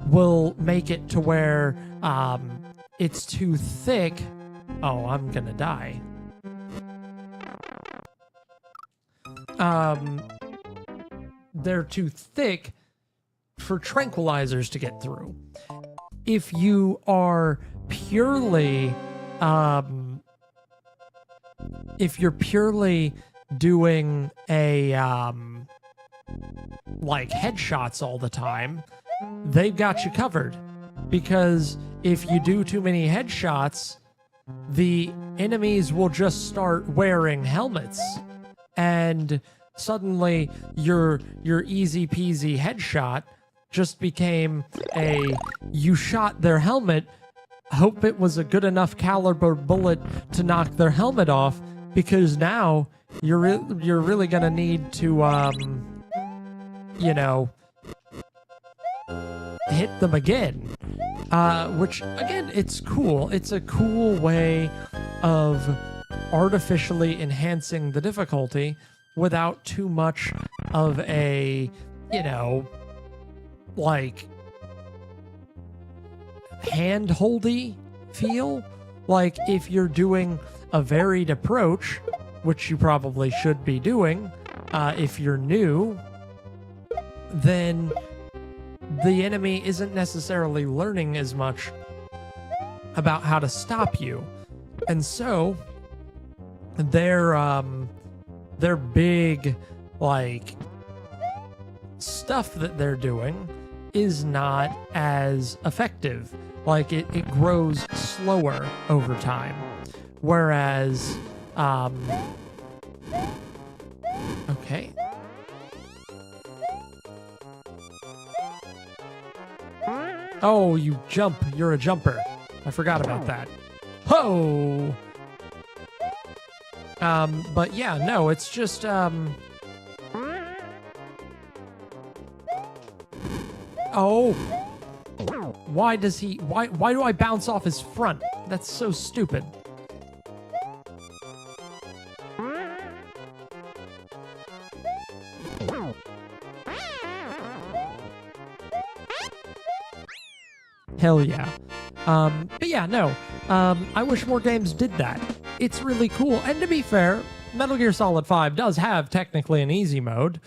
will make it to where it's too thick. Oh, I'm gonna die. They're too thick for tranquilizers to get through. If you are purely doing a like headshots all the time, they've got you covered, because if you do too many headshots, the enemies will just start wearing helmets, and suddenly your easy peasy headshot just became a you shot their helmet, hope it was a good enough caliber bullet to knock their helmet off, because now you're really gonna need to hit them again, which again, it's cool. It's a cool way of artificially enhancing the difficulty without too much of a like hand-holdy feel. Like if you're doing a varied approach, which you probably should be doing if you're new, then the enemy isn't necessarily learning as much about how to stop you. And so their big like stuff that they're doing is not as effective. Like it grows slower over time. Whereas okay. Oh, you jump. You're a jumper. I forgot about that. Ho! But yeah, no, it's just, oh! Why do I bounce off his front? That's so stupid. Hell yeah. But yeah, no. I wish more games did that. It's really cool. And to be fair, Metal Gear Solid 5 does have technically an easy mode.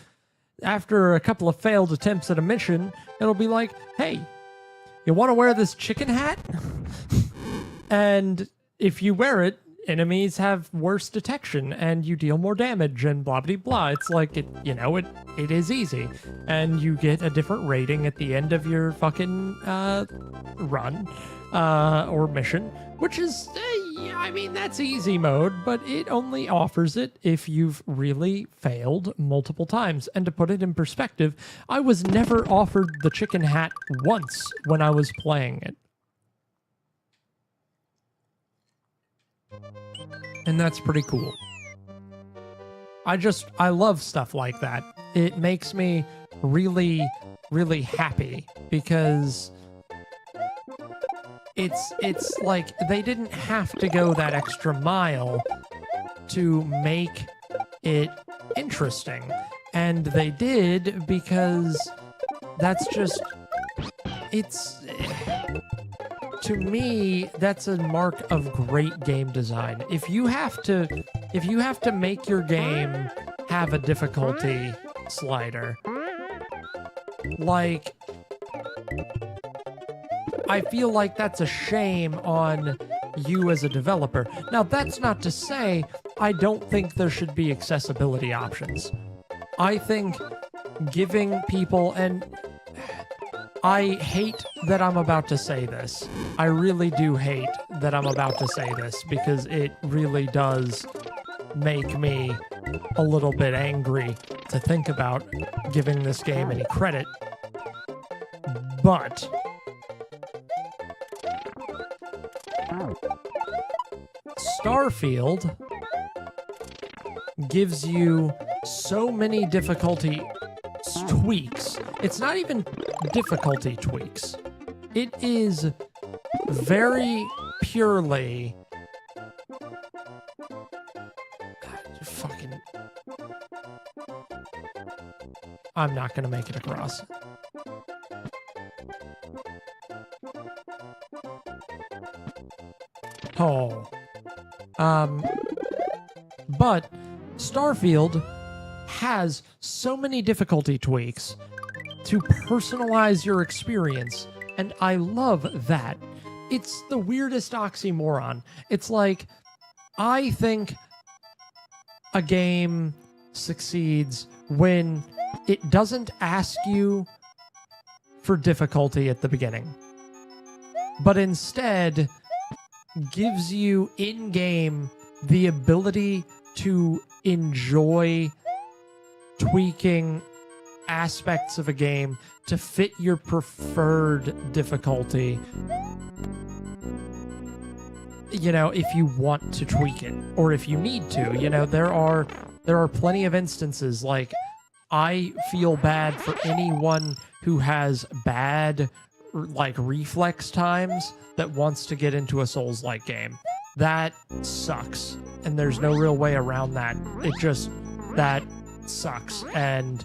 After a couple of failed attempts at a mission, it'll be like, hey, you want to wear this chicken hat? And if you wear it, enemies have worse detection and you deal more damage and blah blah blah. It's like it is easy, and you get a different rating at the end of your fucking run or mission, which is I mean, that's easy mode, but it only offers it if you've really failed multiple times. And to put it in perspective, I was never offered the chicken hat once when I was playing it. And that's pretty cool. I love stuff like that. It makes me really, really happy, because it's like they didn't have to go that extra mile to make it interesting. And they did, because that's just, to me, that's a mark of great game design. If you have to make your game have a difficulty slider, like, I feel like that's a shame on you as a developer. Now, that's not to say I don't think there should be accessibility options. I think giving people, and I hate that I'm about to say this. I really do hate that I'm about to say this because it really does make me a little bit angry to think about giving this game any credit. But Starfield gives you so many difficulty tweaks. It's not even difficulty tweaks. It is very purely fucking. I'm not gonna make it across. Oh. But Starfield has so many difficulty tweaks to personalize your experience, and I love that. It's the weirdest oxymoron. It's like, I think a game succeeds when it doesn't ask you for difficulty at the beginning, but instead gives you in-game the ability to enjoy tweaking aspects of a game to fit your preferred difficulty. You know, if you want to tweak it or if you need to. You know, there are plenty of instances, like, I feel bad for anyone who has bad like reflex times that wants to get into a Souls-like game. That sucks, and there's no real way around that. That sucks, and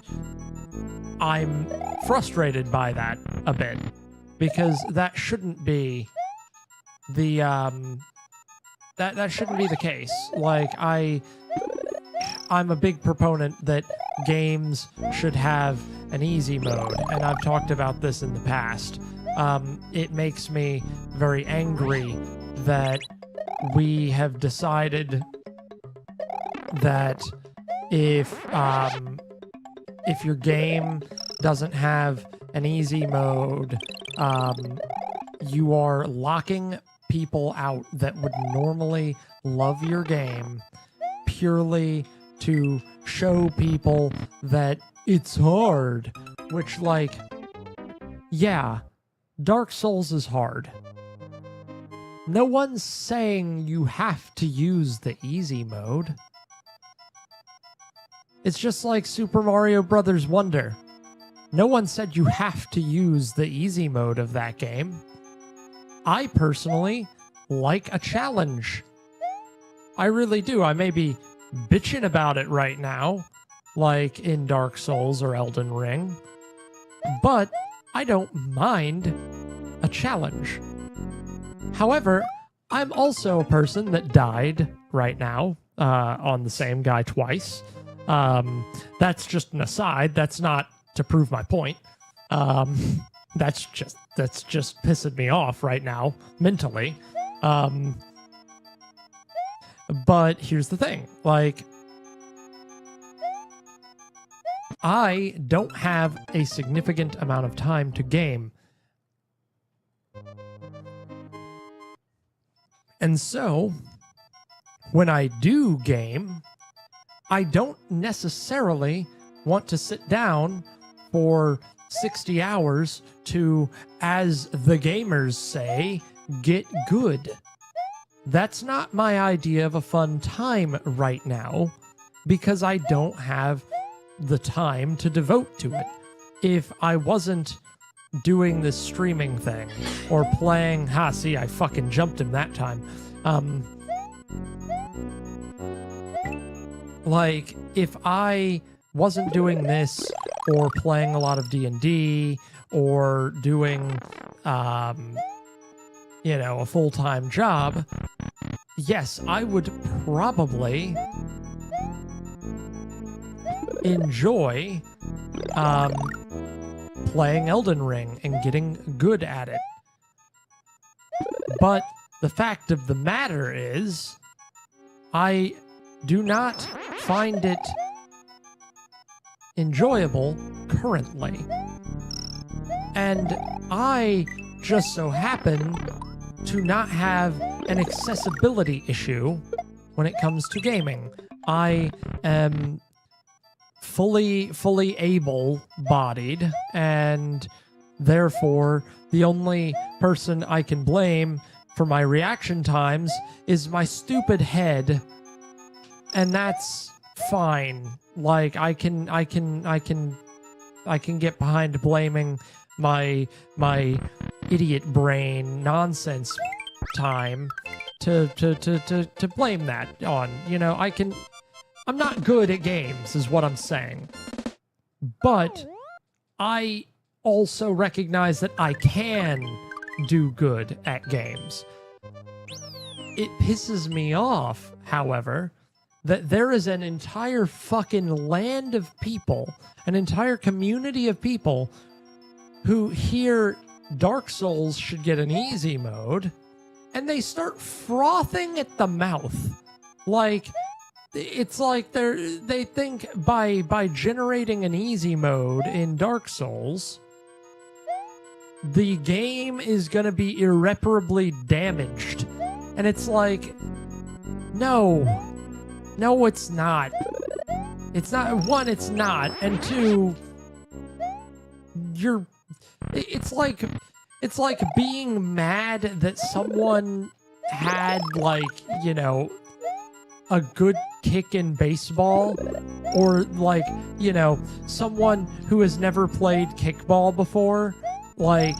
I'm frustrated by that a bit, because that shouldn't be the that shouldn't be the case. Like, I'm a big proponent that games should have an easy mode, and I've talked about this in the past. It makes me very angry that we have decided that if your game doesn't have an easy mode, you are locking people out that would normally love your game purely to show people that it's hard. Which, like, yeah, Dark Souls is hard. No one's saying you have to use the easy mode. It's just like Super Mario Bros. Wonder. No one said you have to use the easy mode of that game. I personally like a challenge. I really do. I may be bitching about it right now, like in Dark Souls or Elden Ring, but I don't mind a challenge. However, I'm also a person that died right now on the same guy twice. That's just an aside. That's not to prove my point. That's just pissing me off right now mentally. But here's the thing, like, I don't have a significant amount of time to game. And so, when I do game, I don't necessarily want to sit down for 60 hours to, as the gamers say, get good. That's not my idea of a fun time right now, because I don't have the time to devote to it. If I wasn't doing this streaming thing or playing, see, I fucking jumped him that time. Like, if I wasn't doing this or playing a lot of D&D or doing, a full-time job, yes, I would probably enjoy playing Elden Ring and getting good at it. But the fact of the matter is, I do not find it enjoyable currently. And I just so happen to not have an accessibility issue when it comes to gaming. I am fully able-bodied, and therefore the only person I can blame for my reaction times is my stupid head, and that's fine. Like, I can get behind blaming my idiot brain nonsense time to blame that on. You know, I'm not good at games is what I'm saying. But I also recognize that I can do good at games. It pisses me off, however, that there is an entire fucking land of people, an entire community of people who hear Dark Souls should get an easy mode, and they start frothing at the mouth. Like, it's like they think by generating an easy mode in Dark Souls, the game is going to be irreparably damaged. And it's like, no, it's not. It's not. One, it's not. And two, it's like being mad that someone had, like, you know, a good kick in baseball, or, like, you know, someone who has never played kickball before, like,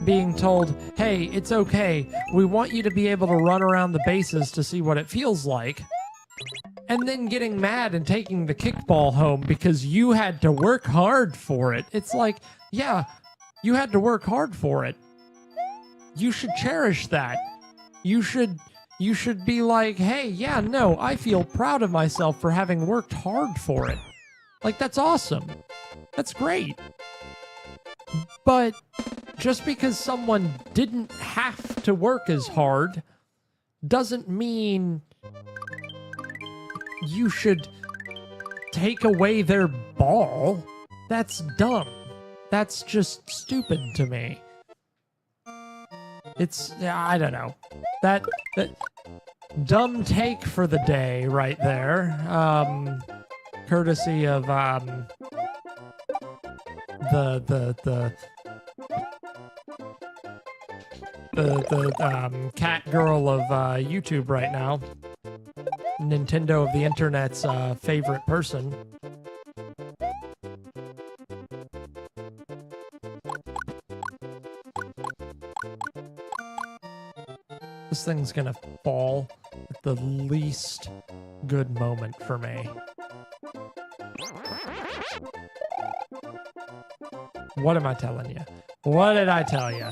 being told, hey, it's okay, we want you to be able to run around the bases to see what it feels like, and then getting mad and taking the kickball home because you had to work hard for it. It's like, yeah, you had to work hard for it. You should cherish that. You should be like, hey, yeah, no, I feel proud of myself for having worked hard for it. Like, that's awesome. That's great. But just because someone didn't have to work as hard doesn't mean you should take away their ball. That's dumb. That's just stupid to me. I don't know. That dumb take for the day right there. Courtesy of the cat girl of YouTube right now. Nintendo of the internet's favorite person. This thing's gonna fall at the least good moment for me. What am I telling you? What did I tell you?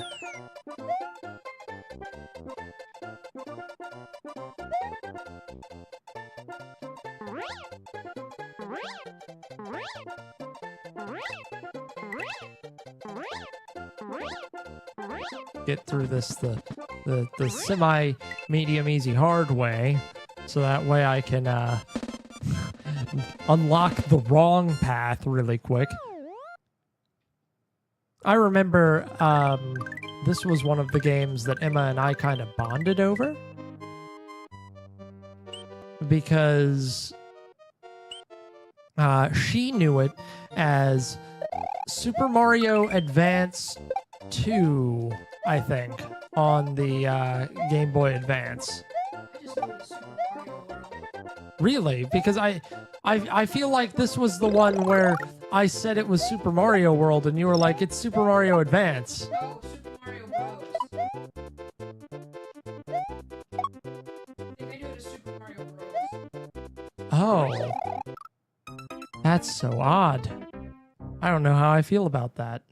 Get through this the semi medium easy hard way, so that way I can unlock the wrong path really quick. I remember this was one of the games that Emma and I kind of bonded over, because she knew it as Super Mario Advance 2, I think, on the Game Boy Advance. Really? Because I feel like this was the one where I said it was Super Mario World, and you were like, it's Super Mario Advance. Oh, Super Mario Bros. They do it as Super Mario Bros. Oh. That's so odd. I don't know how I feel about that.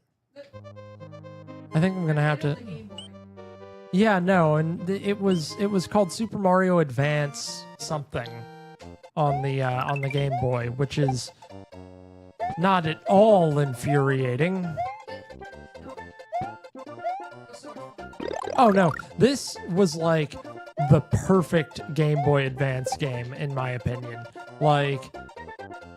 I think I'm gonna have to... Yeah, no, and it was called Super Mario Advance something on the Game Boy, which is not at all infuriating. Oh no, this was like the perfect Game Boy Advance game, in my opinion. Like,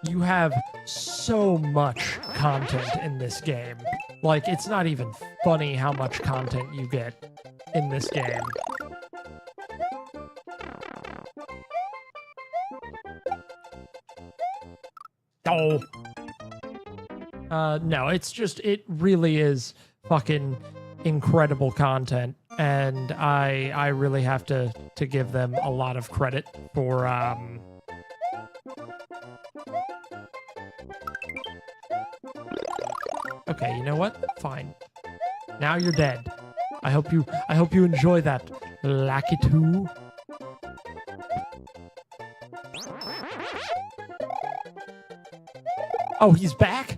you have so much content in this game. Like, it's not even funny how much content you get in this game. Oh. No, it really is fucking incredible content, and I really have to give them a lot of credit for, Okay, you know what? Fine. Now you're dead. I hope you enjoy that, Lakitu. Oh, he's back?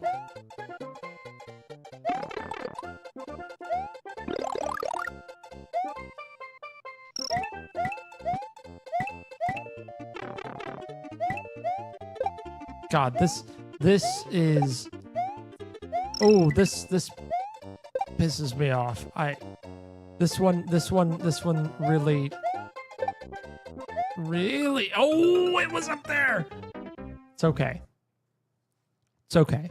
God, this is... Oh, this pisses me off. This one really... Really? Oh, it was up there! It's okay. It's okay.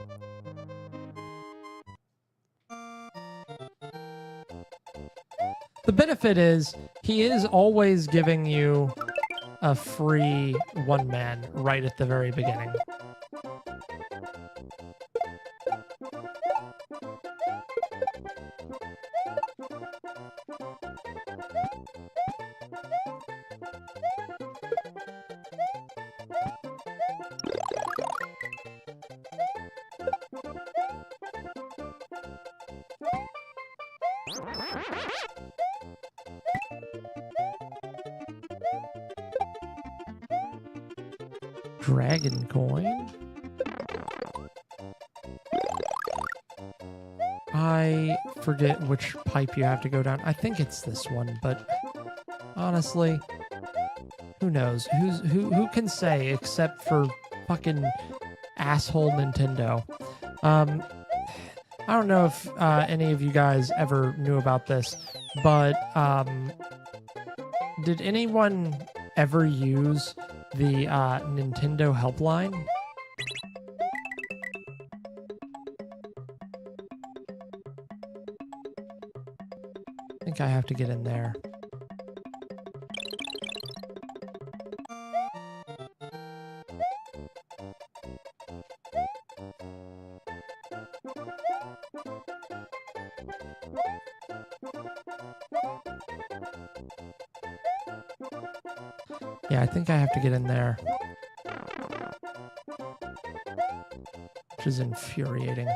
The benefit is, he is always giving you a free one-man right at the very beginning. Dragon coin? I forget which pipe you have to go down. I think it's this one, but honestly, who knows? Who can say except for fucking asshole Nintendo? I don't know if any of you guys ever knew about this, but did anyone ever use the Nintendo helpline? I think I have to get in there. Yeah, I think I have to get in there. Which is infuriating.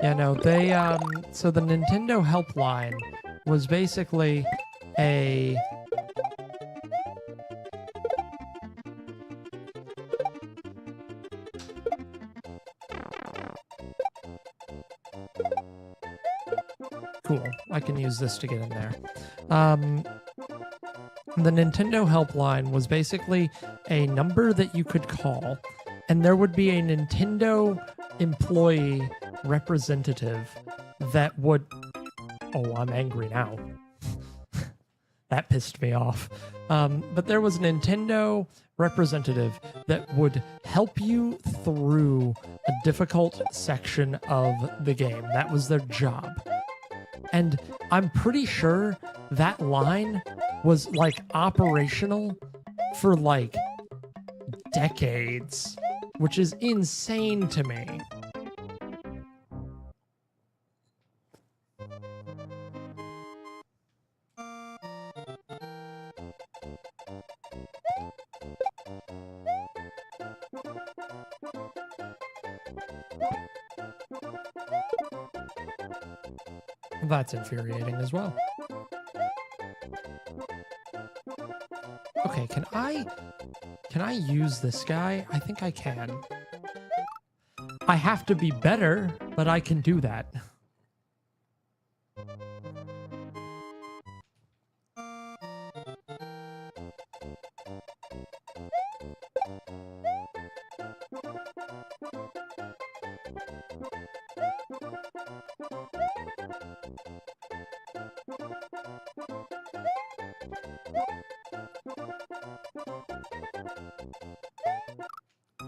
Yeah, no, they, so the Nintendo helpline was basically a... Cool. I can use this to get in there. The Nintendo helpline was basically a number that you could call, and there would be a Nintendo employee representative that would... Oh, I'm angry now. That pissed me off. But there was a Nintendo representative that would help you through a difficult section of the game. That was their job. And I'm pretty sure that line was, like, operational for, like, decades, which is insane to me. That's infuriating as well. Okay, can I use this guy? I think I can. I have to be better, but I can do that.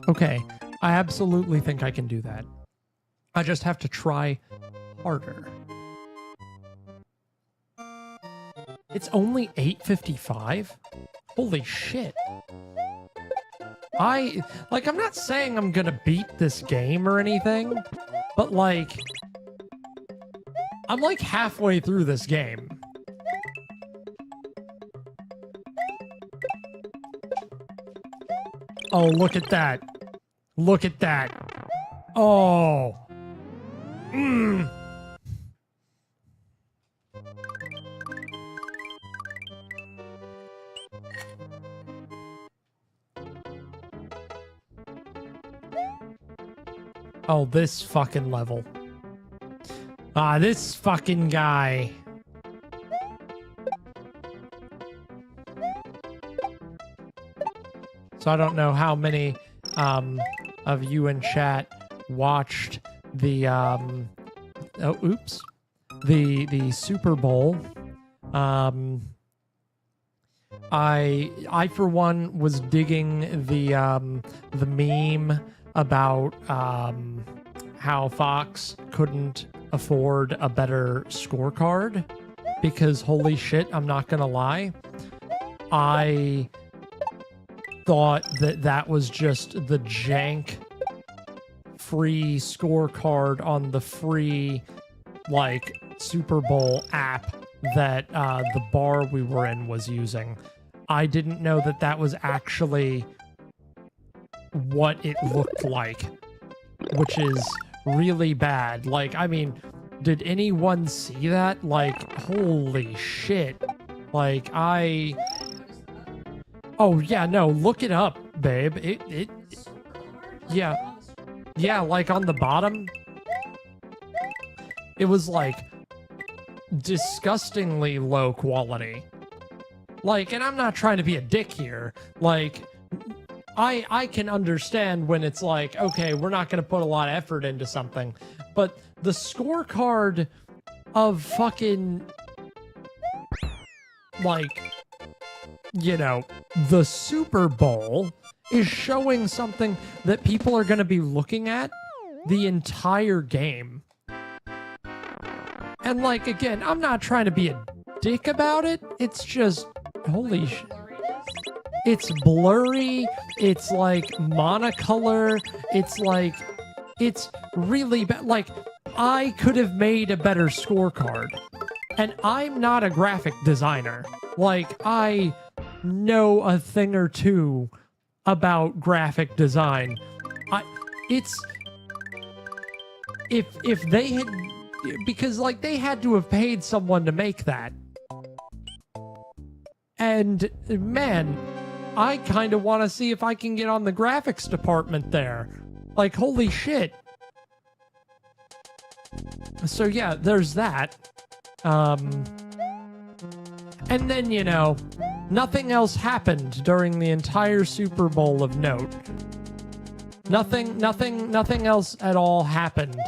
Okay, I absolutely think I can do that. I just have to try harder. It's only 8:55? Holy shit. I'm not saying I'm gonna beat this game or anything, but like, I'm like halfway through this game. Oh, look at that. Look at that. Oh. Mmm. Oh, this fucking level. Ah, this fucking guy. So I don't know how many of you in chat watched the the Super Bowl. I for one was digging the meme about how Fox couldn't afford a better scorecard because holy shit, I'm not gonna lie, I thought that was just the jank free scorecard on the free like Super Bowl app that the bar we were in was using. I didn't know that was actually what it looked like, which is really bad. Like, I mean, did anyone see that? Like, holy shit. Like, oh yeah, no, look it up, babe. Yeah. Yeah, like on the bottom. It was like disgustingly low quality. Like, and I'm not trying to be a dick here. Like, I can understand when it's like, okay, we're not going to put a lot of effort into something. But the scorecard of fucking, like, you know, the Super Bowl is showing something that people are going to be looking at the entire game. And, like, again, I'm not trying to be a dick about it. It's just, holy shit. It's blurry, it's like monocolor, it's like, it's really bad. Like, I could have made a better scorecard. And I'm not a graphic designer. Like, I know a thing or two about graphic design. If they had, because like they had to have paid someone to make that. And man, I kind of want to see if I can get on the graphics department there. Like, holy shit. So yeah, there's that. And then, you know, nothing else happened during the entire Super Bowl of note. Nothing else at all happened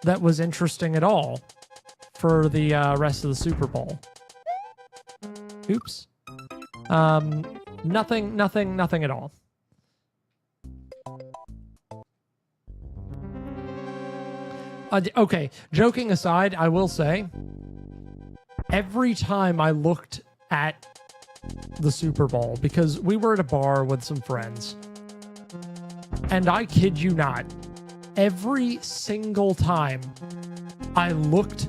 that was interesting at all for the rest of the Super Bowl. Oops. Nothing at all. Okay, joking aside, I will say, every time I looked at the Super Bowl, because we were at a bar with some friends, and I kid you not, every single time I looked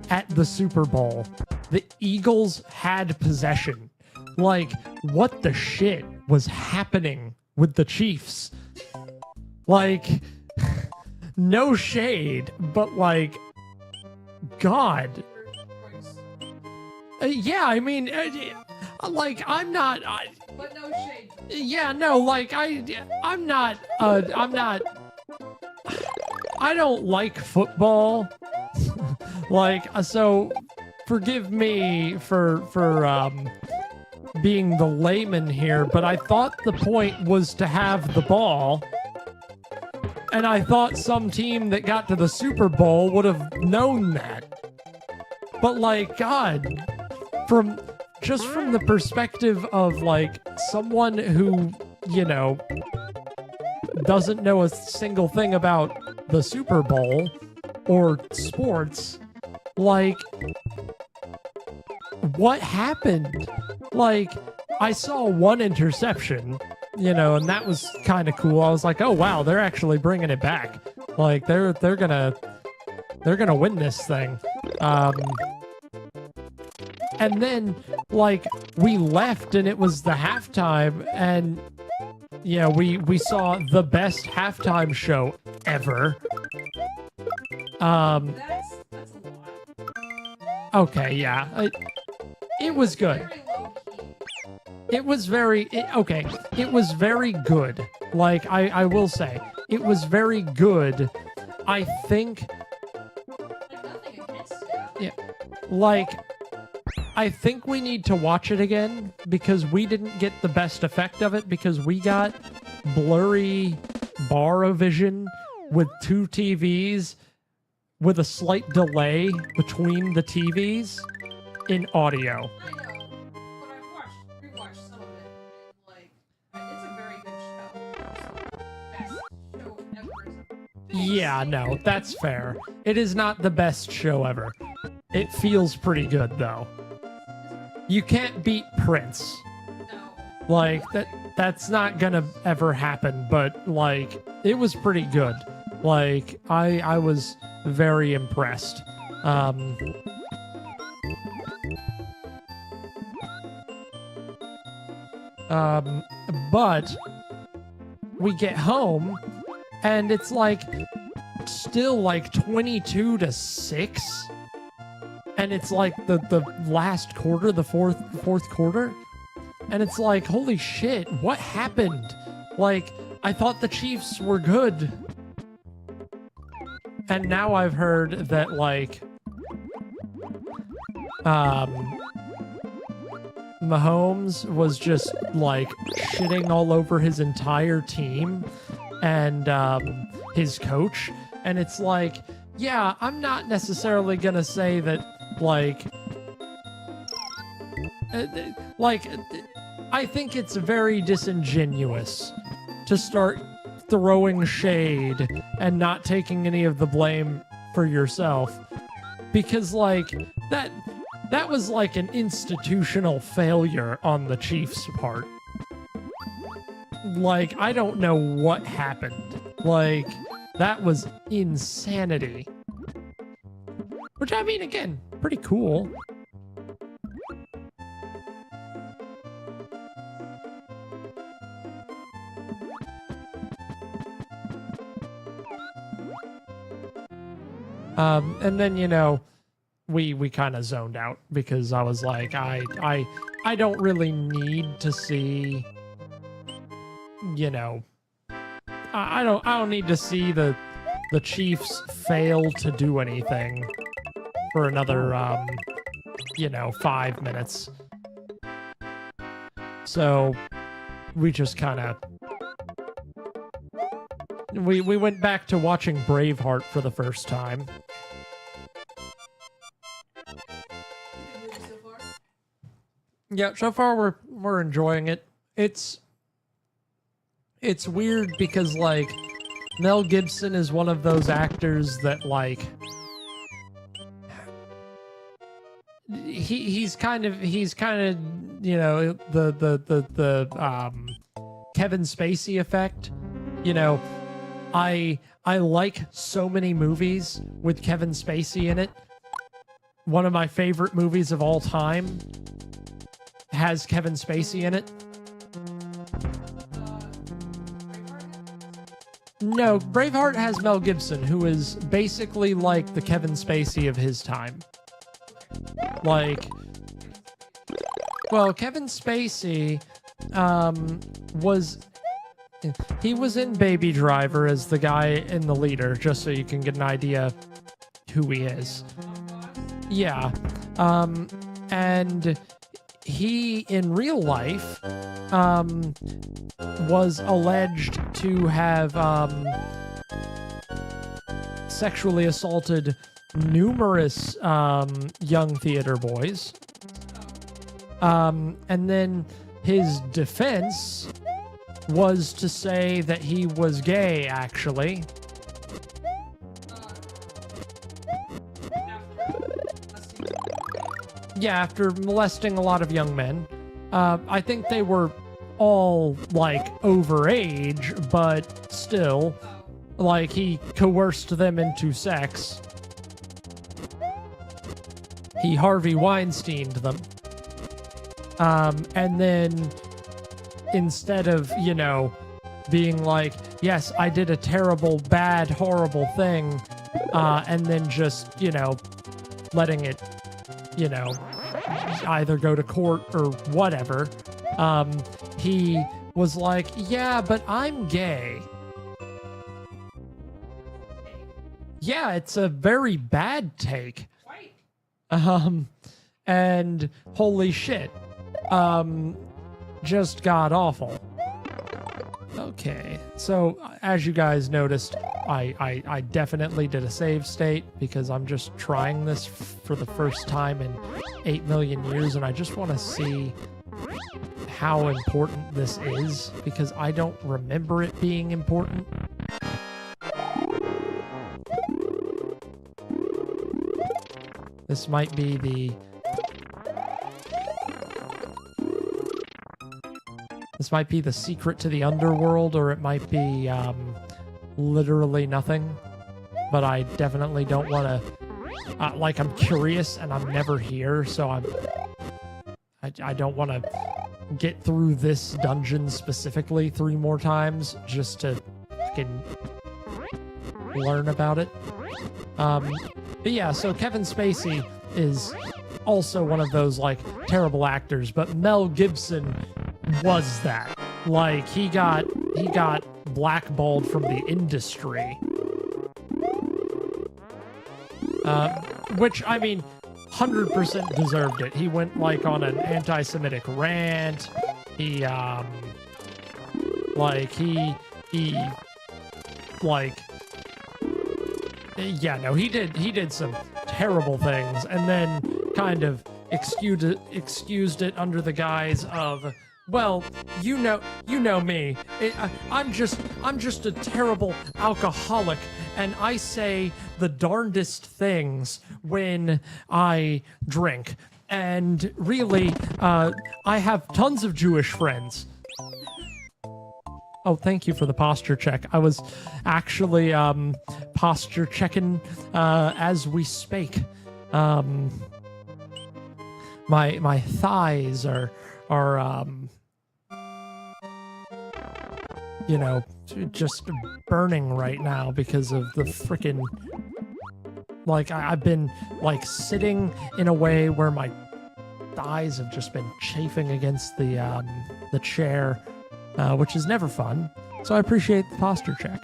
at the Super Bowl, the Eagles had possession. Like, what the shit was happening with the Chiefs? Like, no shade, but like, God. Yeah, I mean, like, I'm not. But no shade. Yeah, no, like, I'm not. I don't like football. Like, so forgive me for being the layman here, but I thought the point was to have the ball. And I thought some team that got to the Super Bowl would have known that. But like, God, from the perspective of like someone who you know, doesn't know a single thing about the Super Bowl or sports, like, what happened? Like, I saw one interception, you know, and that was kind of cool. I was like, oh wow, they're actually bringing it back. Like, they're gonna win this thing. And then, like, we left and it was the halftime, and yeah, we saw the best halftime show ever. That's a lot. Okay, yeah. It was good. Very low key. It was okay. It was very good. Like, I will say, it was very good. I think, Like, nothing against it. yeah, like, I think we need to watch it again because we didn't get the best effect of it because we got blurry Vision with two TVs with a slight delay between the TVs in audio. I know, but I've rewatched some of it, and, like, it's a very good show. Best show ever. Yeah, no, that's fair. It is not the best show ever. It feels pretty good though. You can't beat Prince. No. Like, that's not gonna ever happen, but like, it was pretty good. Like, I was very impressed. But we get home and it's like still like 22-6. And it's like the last quarter, the fourth quarter. And it's like, holy shit, what happened? Like, I thought the Chiefs were good. And now I've heard that, like, Mahomes was just, like, shitting all over his entire team and his coach. And it's like, yeah, I'm not necessarily gonna say that, like, I think it's very disingenuous to start throwing shade and not taking any of the blame for yourself, because like that was like an institutional failure on the Chiefs' part. Like, I don't know what happened. Like, that was insanity. Which, I mean, again, pretty cool. And then, you know, we kind of zoned out because I was like, I don't really need to see, you know, I don't need to see the Chiefs fail to do anything for another, you know, 5 minutes. So we just kind of, we went back to watching Braveheart for the first time. Yeah, so far we're enjoying it. It's weird because, like, Mel Gibson is one of those actors that, like, he's kind of, you know, the Kevin Spacey effect. You know, I like so many movies with Kevin Spacey in it. One of my favorite movies of all time has Kevin Spacey in it. No, Braveheart has Mel Gibson, who is basically like the Kevin Spacey of his time. Like, well, Kevin Spacey was in Baby Driver as the guy in the leader, just so you can get an idea who he is. Yeah. And he, in real life, was alleged to have sexually assaulted numerous young theater boys. And then his defense was to say that he was gay, actually. Yeah, after molesting a lot of young men. I think they were all, like, overage, but still, like, he coerced them into sex. He Harvey Weinsteined them. And then instead of, you know, being like, yes, I did a terrible, bad, horrible thing, and then just, you know, letting it, you know, either go to court or whatever, he was like, yeah, but I'm gay. Yeah, it's a very bad take. And holy shit. Just god awful. Okay, so as you guys noticed, I definitely did a save state because I'm just trying this for the first time in 8 million years, and I just want to see how important this is because I don't remember it being important. This might be the... This might be the secret to the underworld, or it might be literally nothing. But I definitely don't want to... like, I'm curious, and I'm never here, so I don't want to get through this dungeon specifically 3 more times just to fucking learn about it. But yeah, so Kevin Spacey is also one of those, like, terrible actors, but Mel Gibson was that. Like, he got blackballed from the industry. Which, I mean, 100% deserved it. He went, like, on an anti-Semitic rant. He, like, yeah, no, he did some terrible things, and then kind of excused it under the guise of, well, you know me. I'm just a terrible alcoholic, and I say the darndest things when I drink. And really, I have tons of Jewish friends. Oh, thank you for the posture check. I was actually posture checking as we spake. My thighs are you know, just burning right now because of the frickin', like, I've been, like, sitting in a way where my thighs have just been chafing against the chair, which is never fun. So I appreciate the posture check.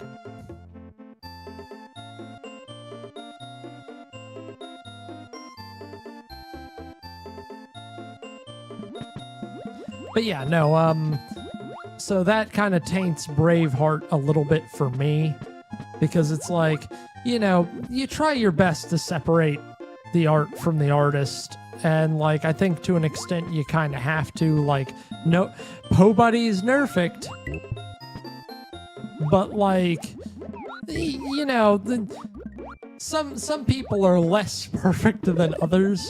But yeah, no, so that kind of taints Braveheart a little bit for me, because it's like, you know, you try your best to separate the art from the artist, and, like, I think to an extent you kind of have to, like, no, Pobody's nerfect, but, like, you know, some people are less perfect than others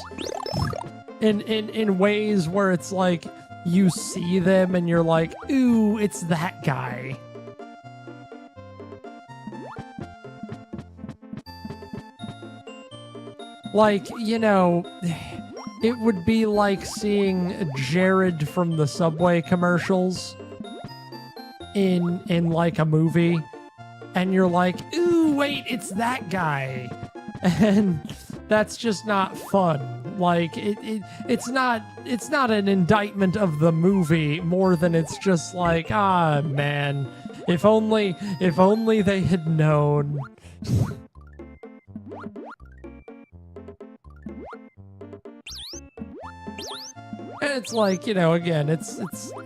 in ways where it's like, you see them and you're like, ooh, it's that guy. Like, you know, it would be like seeing Jared from the Subway commercials in like a movie, and you're like, ooh, wait, it's that guy. And that's just not fun. Like, it's not an indictment of the movie more than it's just like, ah, man, if only they had known. And it's like, you know, again, it's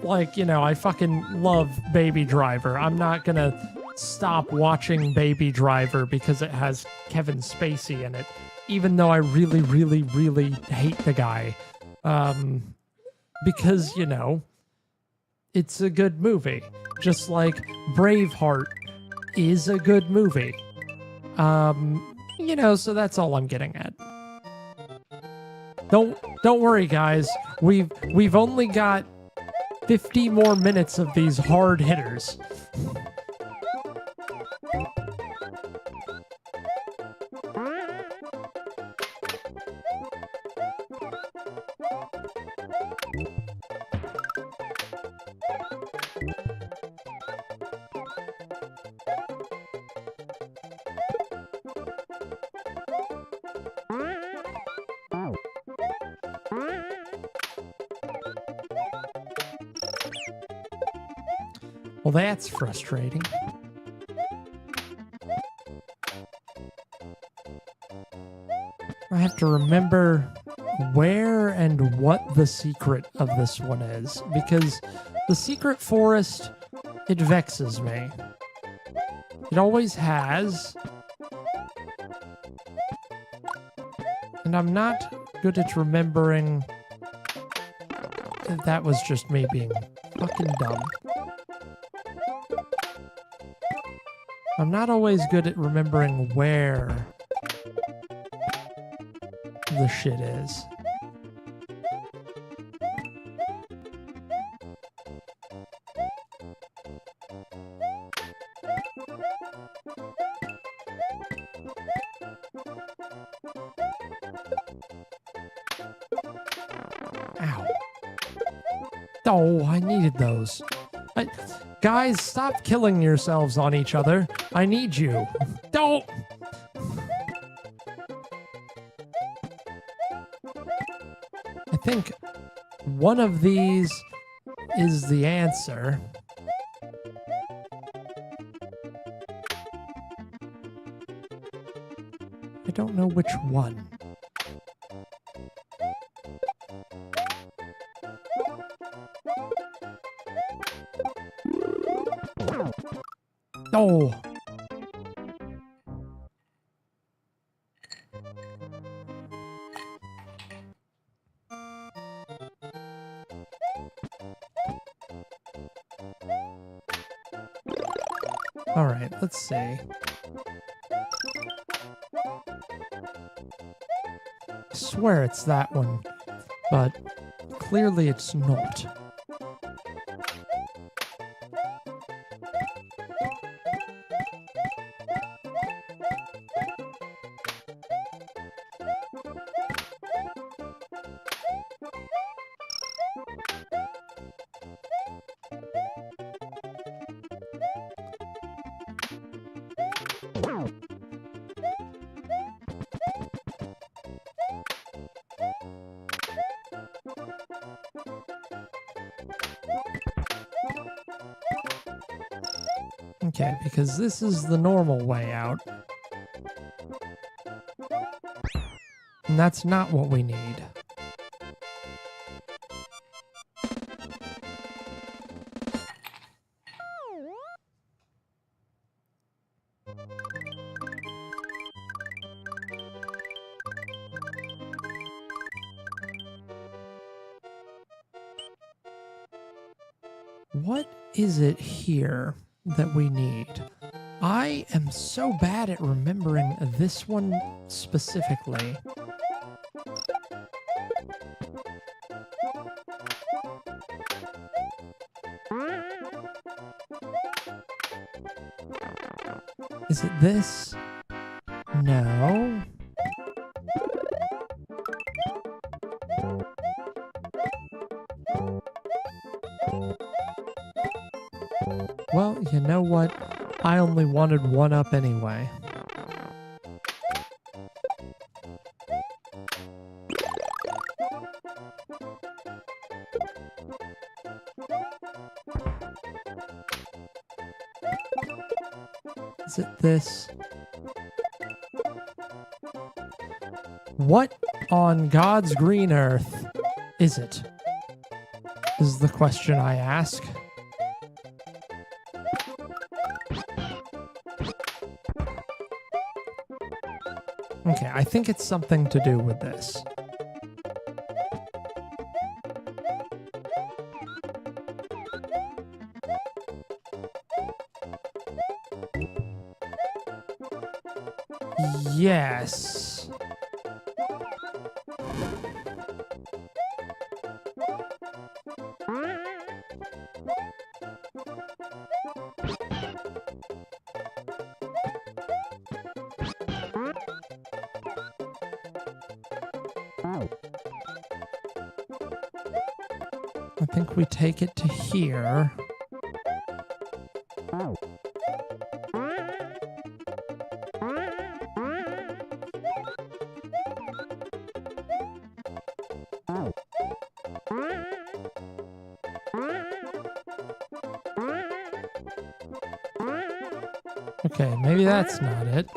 like, you know, I fucking love Baby Driver. I'm not gonna stop watching Baby Driver because it has Kevin Spacey in it, even though I really, really, really hate the guy. Because, you know, it's a good movie. Just like Braveheart is a good movie. So that's all I'm getting at. Don't worry, guys. We've only got 50 more minutes of these hard hitters. Well, that's frustrating. I have to remember where and what the secret of this one is, because the secret forest, it vexes me. It always has. And I'm not good at remembering. That was just me being fucking dumb. I'm not always good at remembering where the shit is. Ow. Oh, I needed those. Guys, stop killing yourselves on each other. I need you. Don't! I think one of these is the answer. I don't know which one. Oh. All right, let's see. I swear it's that one, but clearly it's not. Okay, because this is the normal way out. And that's not what we need. What is it here that we need? I am so bad at remembering this one specifically. Is it this? No. Well, you know what? I only wanted one up anyway. Is it this? What on God's green earth is it? Is the question I ask. Okay, I think it's something to do with this. Yes. I think we take it to here. Okay, maybe that's not it.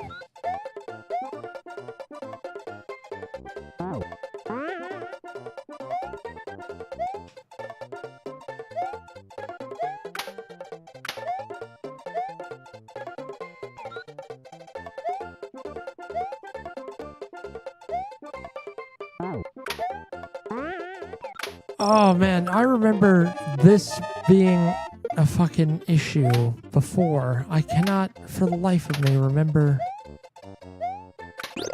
Oh man, I remember this being a fucking issue before. I cannot for the life of me remember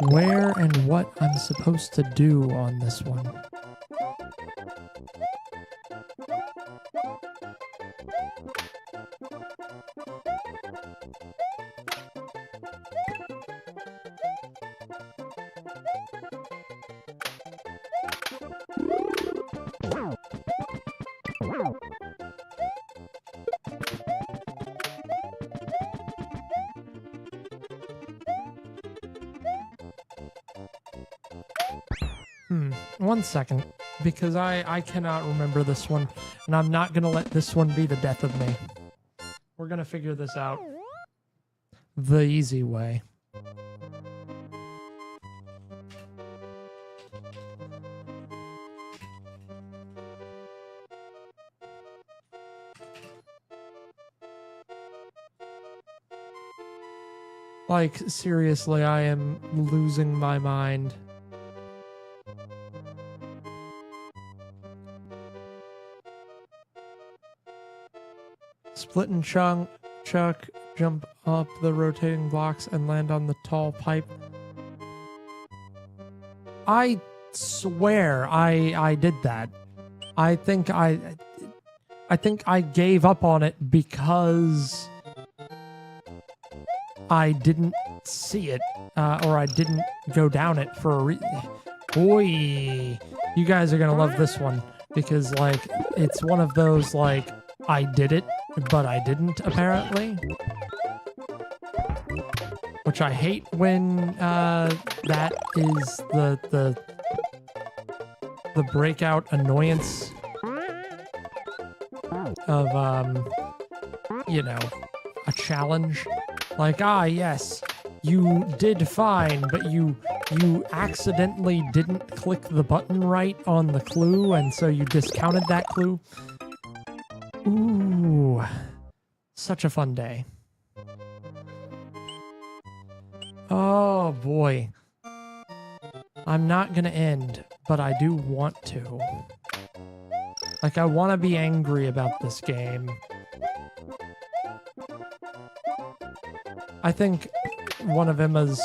where and what I'm supposed to do on this one. One second, because I cannot remember this one, and I'm not gonna let this one be the death of me. We're gonna figure this out the easy way. Like, seriously, I am losing my mind. Split and Chuck jump up the rotating blocks and land on the tall pipe. I swear I did that. I think I gave up on it because I didn't see it, or I didn't go down it for a reason. Boy, you guys are gonna love this one because, like, it's one of those, like, I did it, but I didn't, apparently. Which I hate when that is the breakout annoyance of, you know, a challenge. Like, yes, you did fine, but you accidentally didn't click the button right on the clue, and so you discounted that clue. Ooh, such a fun day. Oh boy. I'm not gonna end, but I do want to. Like, I want to be angry about this game. I think one of Emma's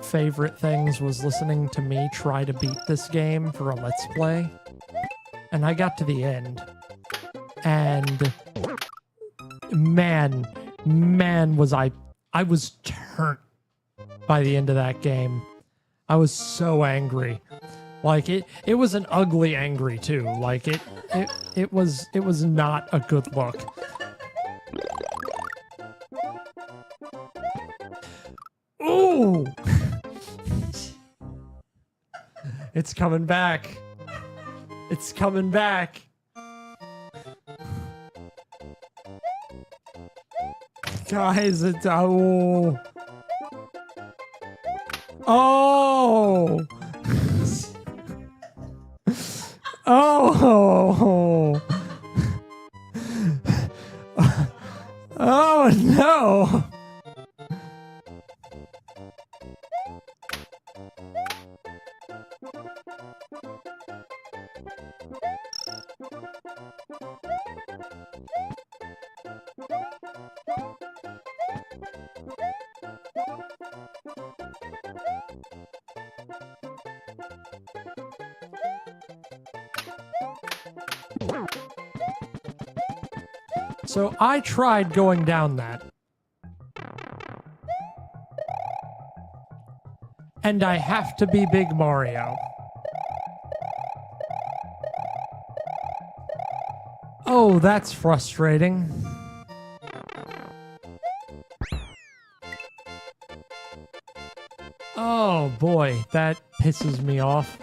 favorite things was listening to me try to beat this game for a Let's Play. And I got to the end. And man, was I was turned by the end of that game. I was so angry. Like, it was an ugly angry too. Like, it was not a good look. Ooh! It's coming back. It's coming back. Guys, it's oh. Oh. Oh. Oh no. So I tried going down that. And I have to be Big Mario. Oh, that's frustrating. Oh boy, that pisses me off.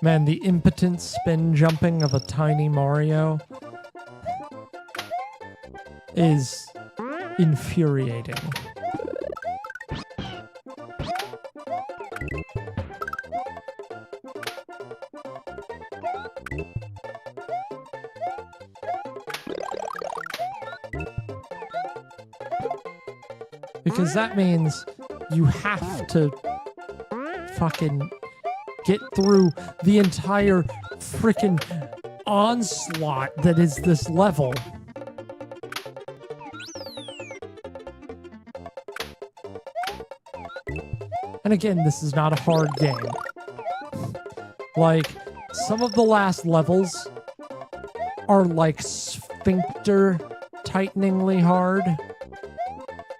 Man, the impotent spin jumping of a tiny Mario is infuriating. Because that means you have to fucking get through the entire frickin' onslaught that is this level. And again, this is not a hard game. Like, some of the last levels are like sphincter tighteningly hard.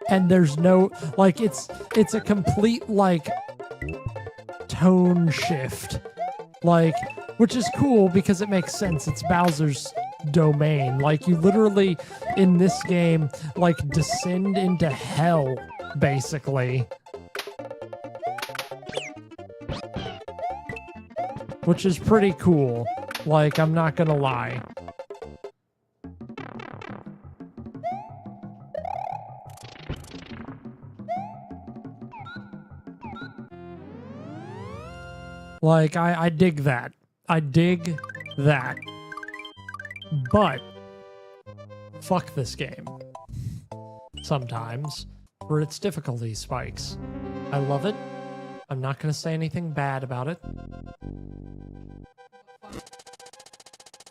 And there's no, like, it's a complete, like, tone shift. Like, which is cool because it makes sense. It's Bowser's domain. Like, you literally, in this game, like, descend into hell, basically. Which is pretty cool. Like, I'm not gonna lie. Like, I dig that. I dig that. But, fuck this game. Sometimes, for its difficulty spikes. I love it. I'm not going to say anything bad about it.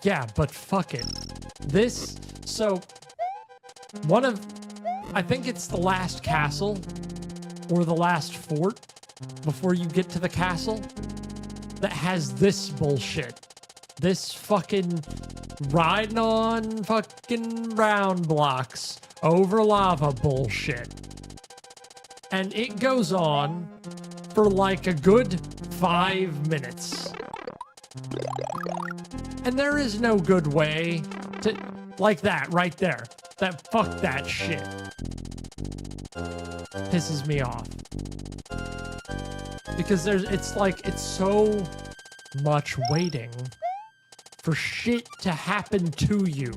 Yeah, but fuck it. This, so, I think it's the last castle, or the last fort, before you get to the castle, that has this bullshit. This fucking riding on fucking round blocks over lava bullshit. And it goes on for like a good 5 minutes. And there is no good way to, like that right there. That, fuck that shit. Pisses me off. Because it's so much waiting for shit to happen to you.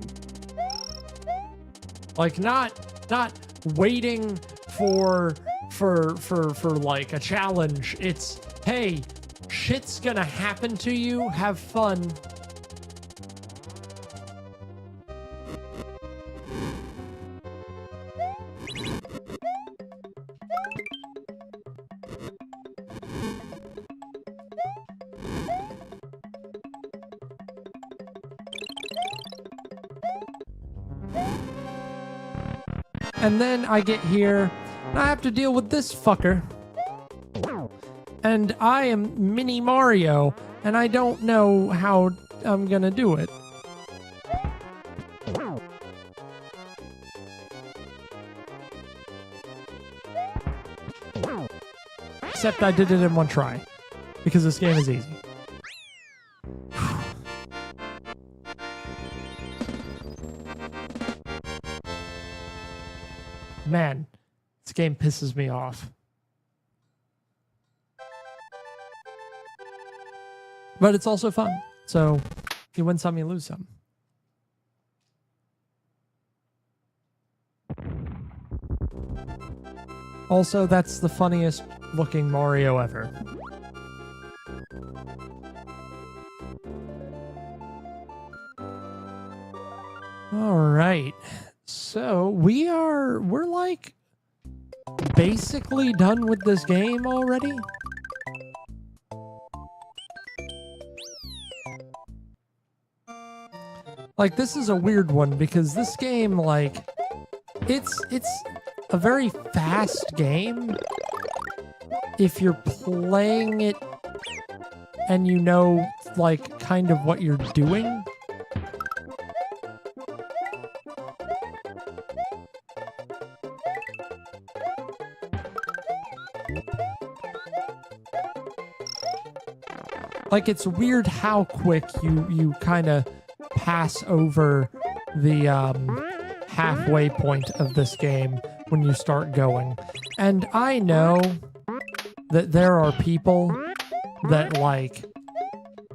Like, not waiting for like a challenge. It's, hey, shit's gonna happen to you, have fun. And then I get here, and I have to deal with this fucker. And I am Mini Mario, and I don't know how I'm gonna do it. Except I did it in one try, because this game is easy. Man, this game pisses me off. But it's also fun. So, you win some, you lose some. Also, that's the funniest looking Mario ever. All right. So we're like basically done with this game already. Like, this is a weird one because this game, like, it's a very fast game if you're playing it and you know, like, kind of what you're doing. Like, it's weird how quick you kind of pass over the halfway point of this game when you start going. And I know that there are people that, like,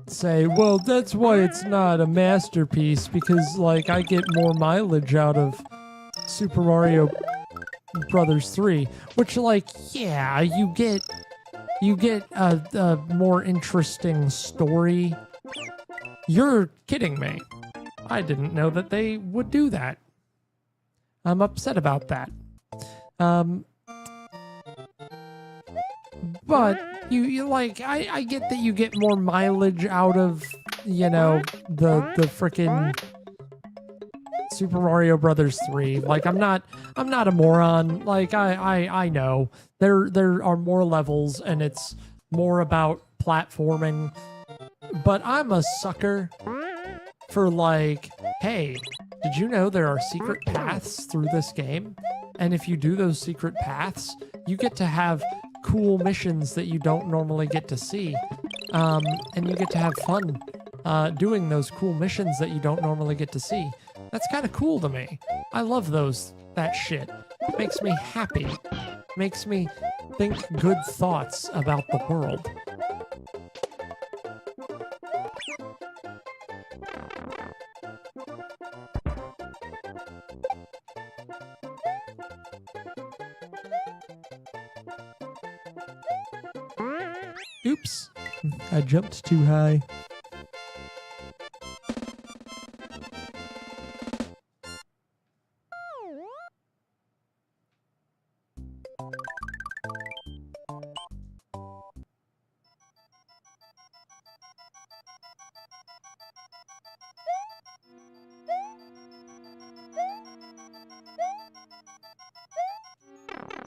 say, well, that's why it's not a masterpiece, because, like, I get more mileage out of Super Mario Brothers 3, which, like, yeah, you get a more interesting story. You're kidding me. I didn't know that they would do that. I'm upset about that. But you like, I get that you get more mileage out of, you know, the frickin' Super Mario Brothers 3. Like, I'm not a moron. Like, I know there are more levels and it's more about platforming, but I'm a sucker for, like, hey, did you know there are secret paths through this game? And if you do those secret paths, you get to have cool missions that you don't normally get to see. And you get to have fun doing those cool missions that you don't normally get to see. That's kind of cool to me. I love that shit. It makes me happy. Makes me think good thoughts about the world. Oops, I jumped too high.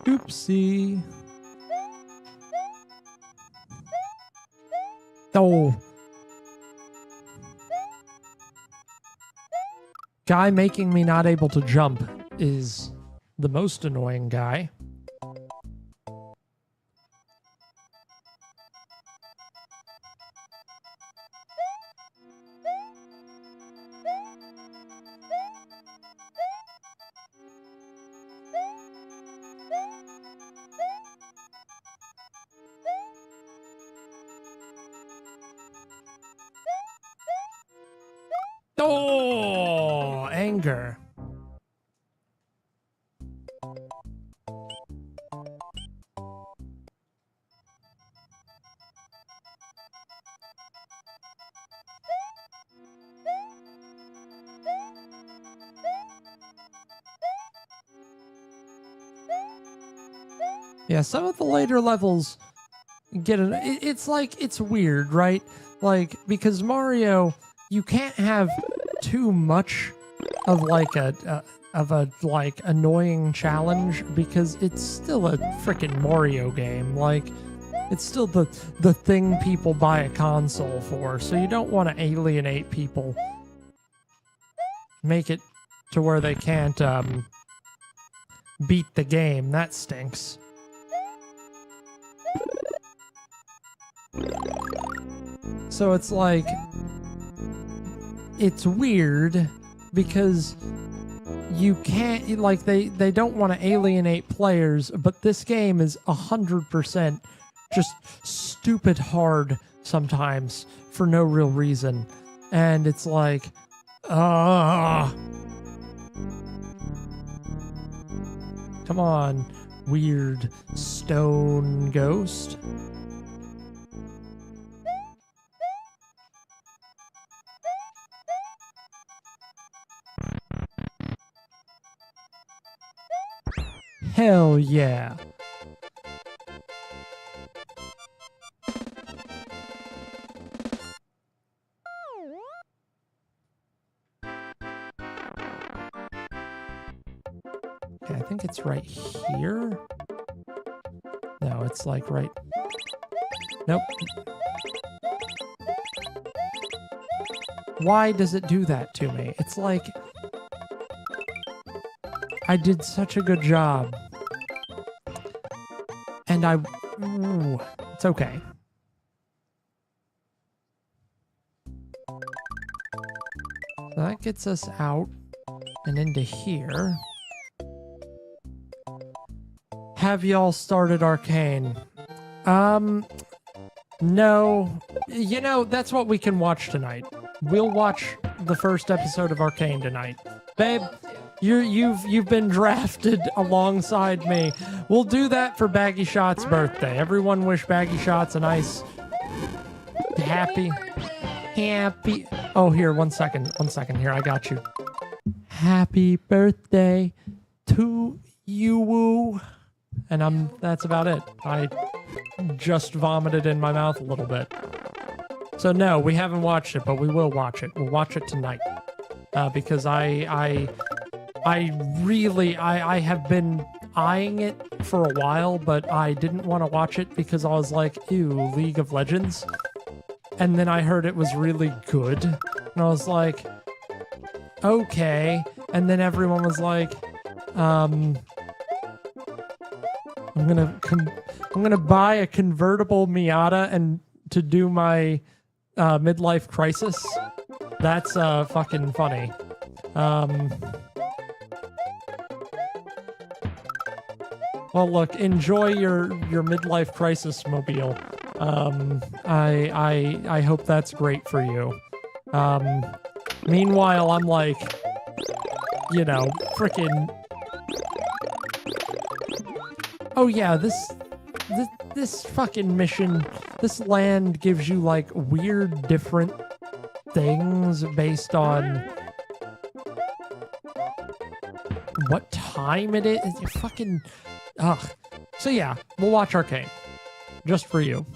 Oopsie. Oh. Guy making me not able to jump is the most annoying guy. Oh, anger. Yeah, some of the later levels get an. It's like, it's weird, right? Like, because Mario, you can't have too much of like a like annoying challenge, because it's still a freaking Mario game. Like, it's still the thing people buy a console for. So you don't want to alienate people. Make it to where they can't beat the game. That stinks. So it's like, it's weird because you can't, like, they don't want to alienate players, but this game is 100% just stupid hard sometimes for no real reason. And it's like, come on, weird stone ghost. Hell yeah. I think it's right here. No, it's like right... Nope. Why does it do that to me? It's like... I did such a good job. And ooh, it's okay. So that gets us out and into here. Have y'all started Arcane? No. You know, that's what we can watch tonight. We'll watch the first episode of Arcane tonight. Babe, you've been drafted alongside me. We'll do that for Baggy Shot's birthday. Everyone wish Baggy Shots a nice happy. Oh, here, one second here. I got you. Happy birthday to you. And that's about it. I just vomited in my mouth a little bit. So no, we haven't watched it, but we will watch it. We'll watch it tonight. Because I have been eyeing it for a while, but I didn't want to watch it because I was like, ew, League of Legends. And then I heard it was really good. And I was like, okay. And then everyone was like, I'm gonna buy a convertible Miata and to do my midlife crisis. That's fucking funny. Well, look, enjoy your midlife crisis mobile. I hope that's great for you. Meanwhile, I'm like, you know, frickin'. Oh yeah, this fucking mission, this land gives you like weird different things based on what time it is. You fucking ugh. So yeah, we'll watch Arcane. Just for you.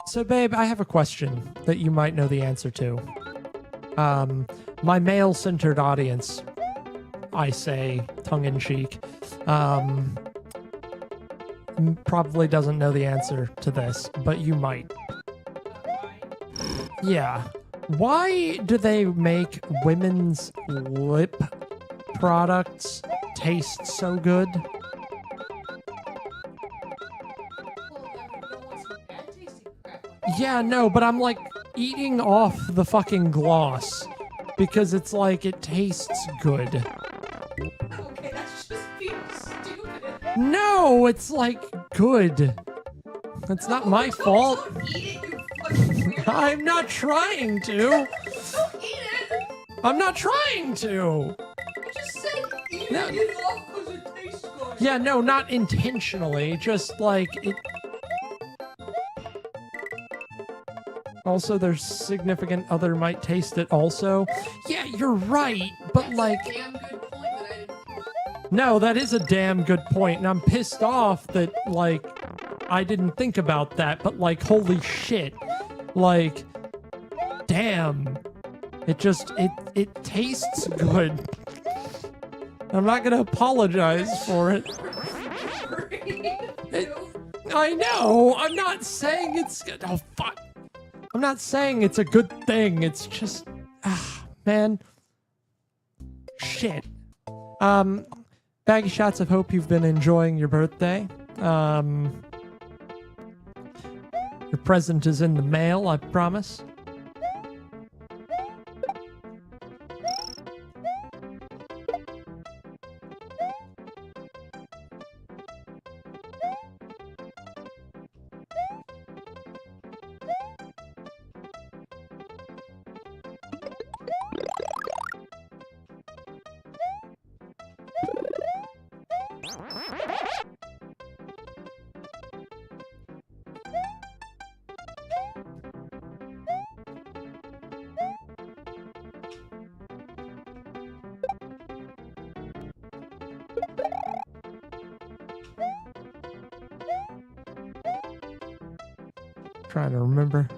So babe, I have a question that you might know the answer to. My male-centered audience, I say tongue-in-cheek, probably doesn't know the answer to this, but you might. Yeah. Why do they make women's lip products taste so good? Yeah, no, but I'm like eating off the fucking gloss because it's like it tastes good. Okay, that's just being stupid. No, it's like good. It's not my fault. I'm not trying to. I'm not trying to. Just say eat No. it off because it tastes good. Yeah, no, not intentionally. Just like it. Also, their significant other might taste it also. Yeah, you're right, but like... That's a damn good point that I didn't... No, that is a damn good point, and I'm pissed off that, like, I didn't think about that, but, like, holy shit. Like, damn. It just, it tastes good. I'm not gonna apologize for it. I know, I'm not saying it's good. Oh, fuck. I'm not saying it's a good thing. It's just, man. Shit. Baggy Shots of Hope you've been enjoying your birthday. Your present is in the mail, I promise. Trying to remember.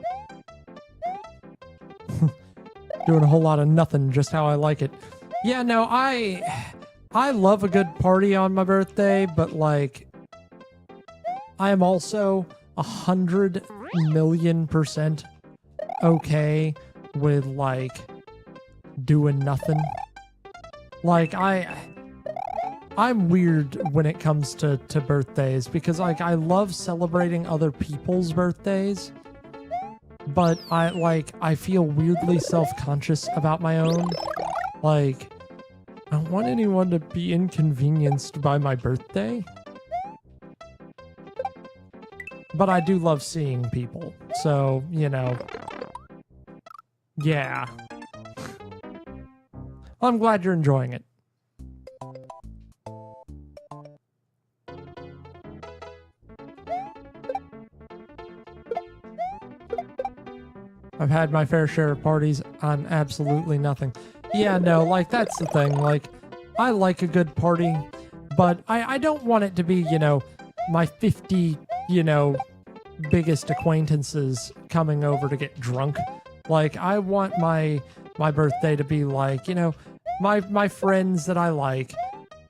Doing a whole lot of nothing, just how I like it. Yeah, no, I love a good party on my birthday, but like, I am also 100,000,000% okay with like doing nothing. Like I'm weird when it comes to birthdays because like I love celebrating other people's birthdays, but I feel weirdly self-conscious about my own. Like, I don't want anyone to be inconvenienced by my birthday. But I do love seeing people. So, you know. Yeah. Well, I'm glad you're enjoying it. I've had my fair share of parties on absolutely nothing. Yeah, no, like, that's the thing. Like, I like a good party, but I don't want it to be, you know, my 50, you know, biggest acquaintances coming over to get drunk. Like, I want my birthday to be like, you know, my friends that I like,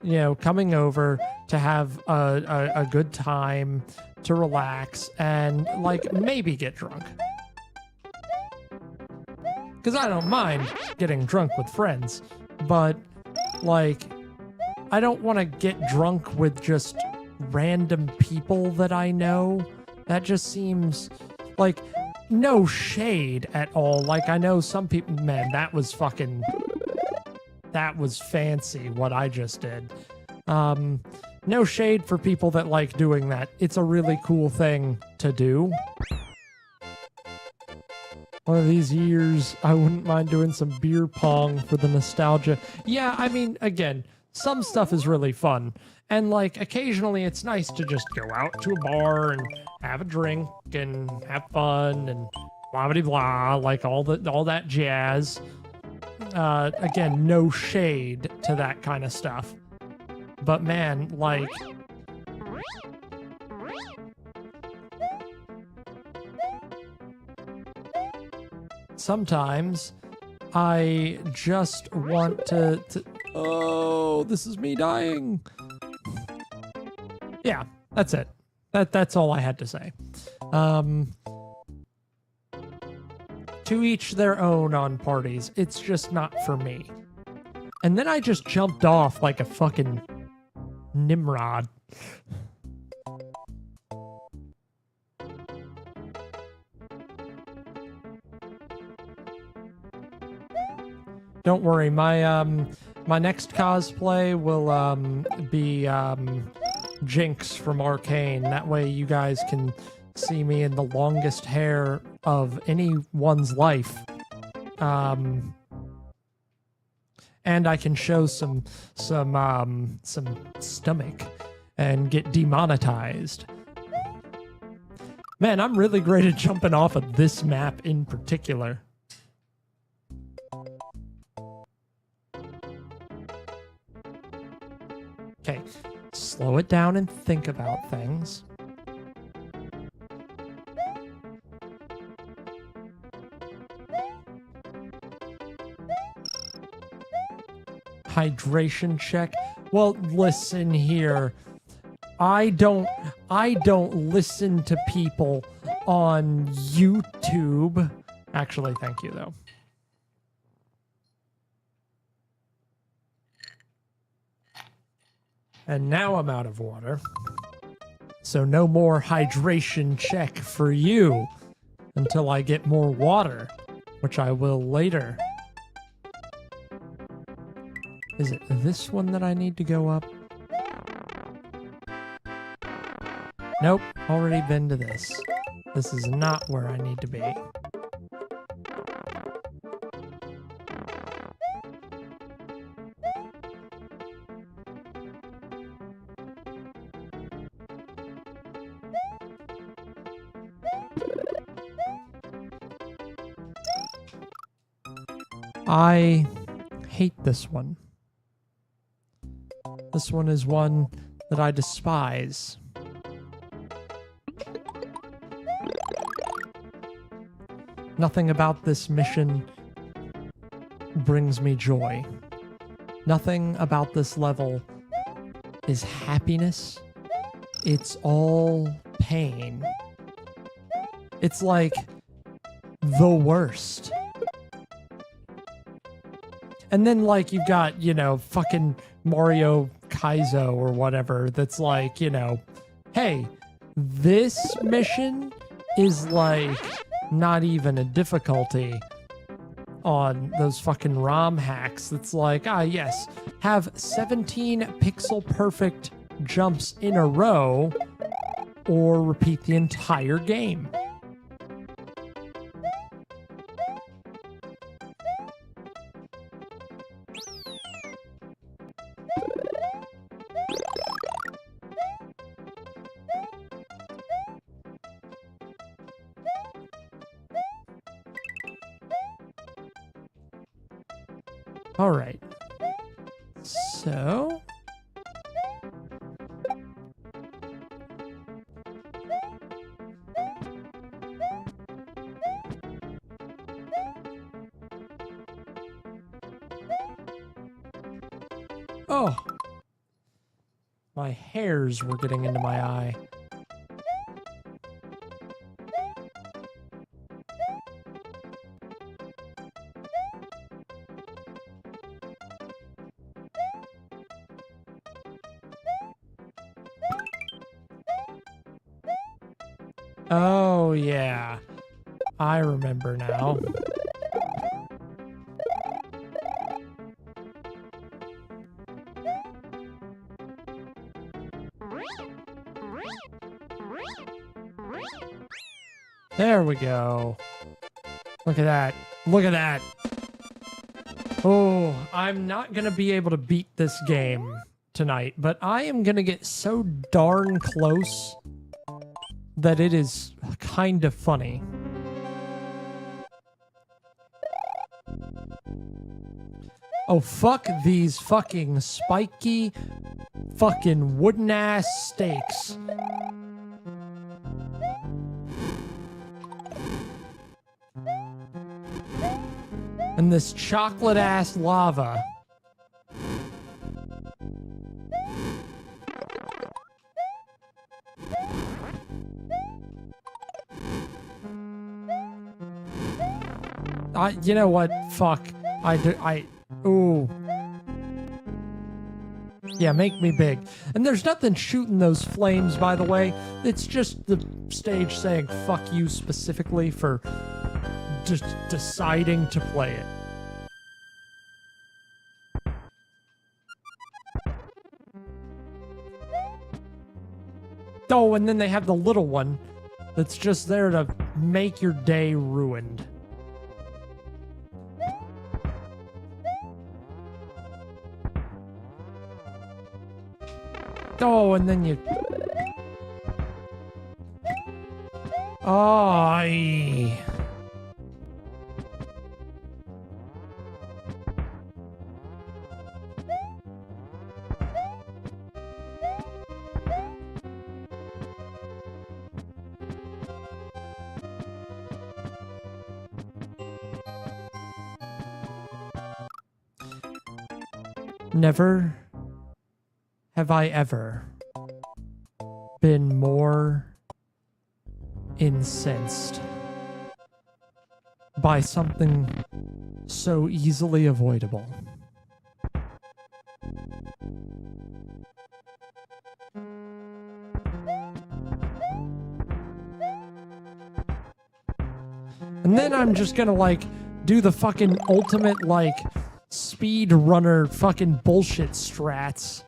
you know, coming over to have a good time, to relax, and, like, maybe get drunk. Because I don't mind getting drunk with friends, but, like, I don't want to get drunk with just random people that I know. That just seems like no shade at all. Like, I know some people, man, that was fancy what I just did. No shade for people that like doing that. It's a really cool thing to do. One of these years, I wouldn't mind doing some beer pong for the nostalgia. Yeah, I mean, again, some stuff is really fun. And, like, occasionally it's nice to just go out to a bar and have a drink and have fun and blah, blah, blah, like all that jazz. Again, no shade to that kind of stuff. But, man, like... sometimes I just want to... Oh, this is me dying. Yeah, that's it. That's all I had to say. To each their own on parties. It's just not for me. And then I just jumped off like a fucking Nimrod. Don't worry, my next cosplay will be Jinx from Arcane. That way you guys can see me in the longest hair of anyone's life. And I can show some stomach and get demonetized. Man, I'm really great at jumping off of this map in particular. Okay, slow it down and think about things. Hydration check. Well, listen here. I don't listen to people on YouTube. Actually, thank you though. And now I'm out of water. So no more hydration check for you until I get more water, which I will later. Is it this one that I need to go up? Nope, already been to this. This is not where I need to be. I hate this one. This one is one that I despise. Nothing about this mission brings me joy. Nothing about this level is happiness. It's all pain. It's like the worst. And then, like, you've got, you know, fucking Mario Kaizo or whatever that's like, you know, hey, this mission is like not even a difficulty on those fucking ROM hacks. That's like, yes, have 17 pixel perfect jumps in a row or repeat the entire game. All right. So oh, my hairs were getting into my eye. Oh, yeah. I remember now. There we go. Look at that. Look at that. Oh, I'm not going to be able to beat this game tonight, but I am going to get so darn close that it is kind of funny. Oh, fuck these fucking spiky fucking wooden ass stakes. And this chocolate ass lava. You know what? Fuck. Ooh. Yeah, make me big. And there's nothing shooting those flames, by the way. It's just the stage saying fuck you specifically for just deciding to play it. Oh, and then they have the little one that's just there to make your day ruined. Oh, and then you... Oh, Never have I ever been more incensed by something so easily avoidable. And then I'm just gonna, like, do the fucking ultimate, like, speed runner fucking bullshit strats.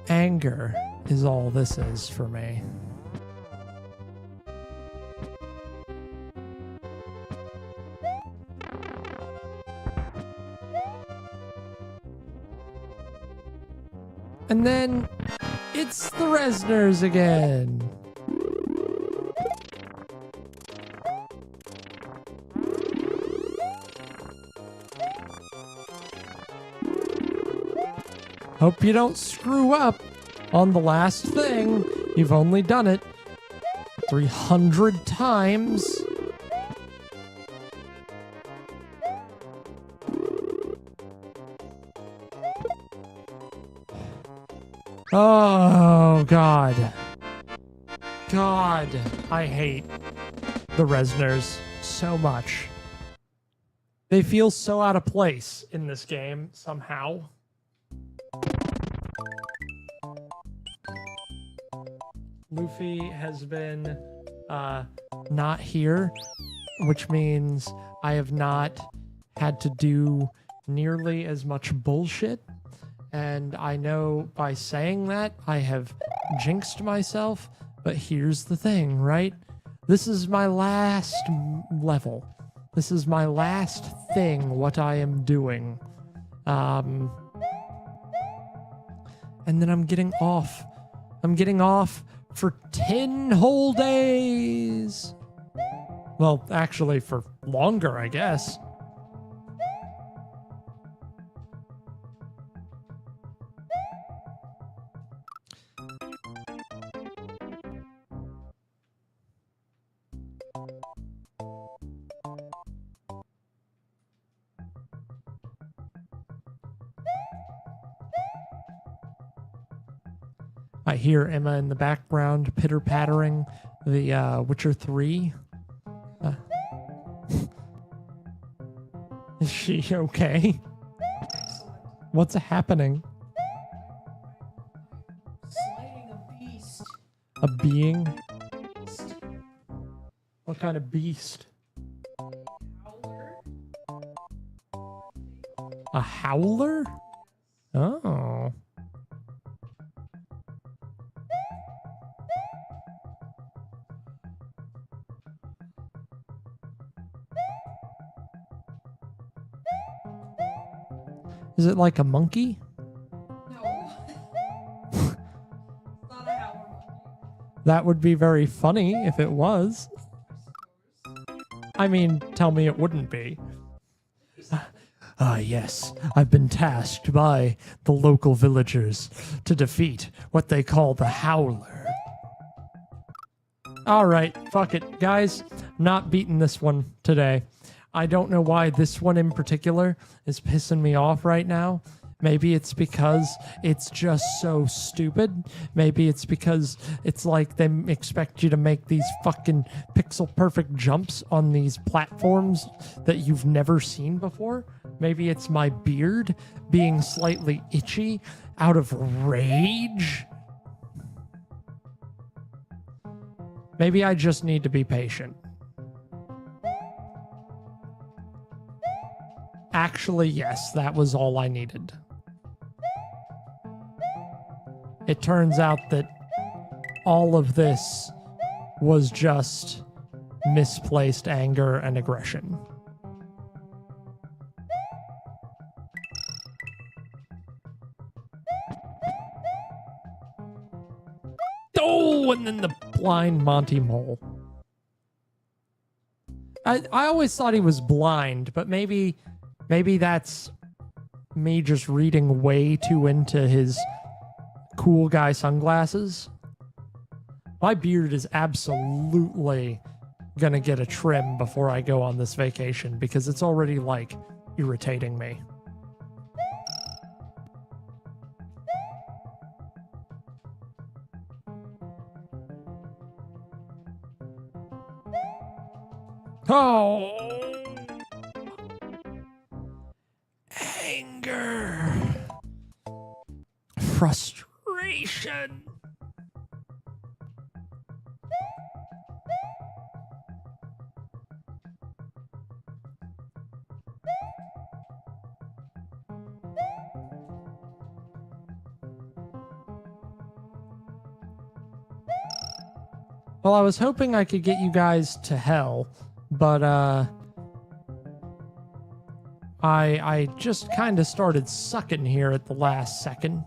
Anger is all this is for me. And then it's the Reznors again. Hope you don't screw up on the last thing. You've only done it 300 times. Oh, God. God, I hate the Reznors so much. They feel so out of place in this game, somehow. Luffy has been not here, which means I have not had to do nearly as much bullshit. And I know by saying that, I have jinxed myself. But here's the thing, right? This is my last level. This is my last thing, what I am doing. And then I'm getting off. I'm getting off for 10 whole days. Well, actually, for longer, I guess. I hear Emma in the background pitter-pattering the Witcher 3. Is she okay? What's happening? Sliding a beast. A being? What kind of beast? Howler? A howler? Oh. Is it like a monkey? No. Not a howler monkey. That would be very funny if it was. I mean, tell me it wouldn't be. Yes, I've been tasked by the local villagers to defeat what they call the Howler. Alright, fuck it. Guys, not beating this one today. I don't know why this one in particular is pissing me off right now. Maybe it's because it's just so stupid. Maybe it's because it's like they expect you to make these fucking pixel perfect jumps on these platforms that you've never seen before. Maybe it's my beard being slightly itchy out of rage. Maybe I just need to be patient. Actually, yes, that was all I needed. It turns out that all of this was just misplaced anger and aggression. Oh, and then the blind Monty Mole. I always thought he was blind, but maybe that's me just reading way too into his cool guy sunglasses. My beard is absolutely gonna get a trim before I go on this vacation because it's already like irritating me. Oh, anger, frustration. Well, I was hoping I could get you guys to hell, but I just kind of started sucking here at the last second.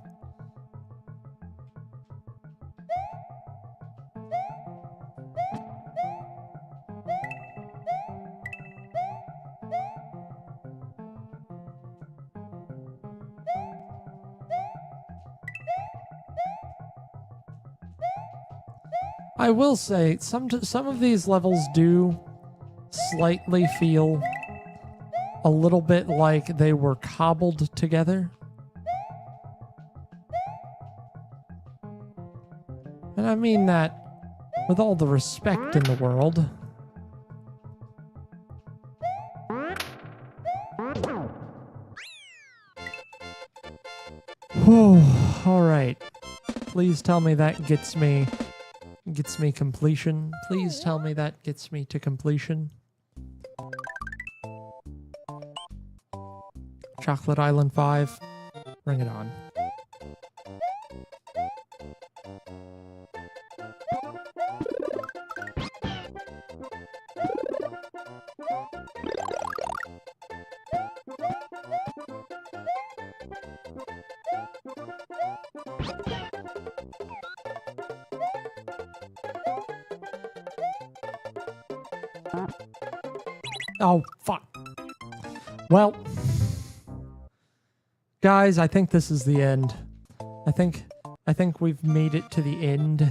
I will say, some of these levels do slightly feel a little bit like they were cobbled together. And I mean that with all the respect in the world. Whew, all right. Please tell me that gets me completion. Please tell me that gets me to completion. Chocolate Island 5. Bring it on. Oh, fuck. Well, guys, I think this is the end. I think we've made it to the end.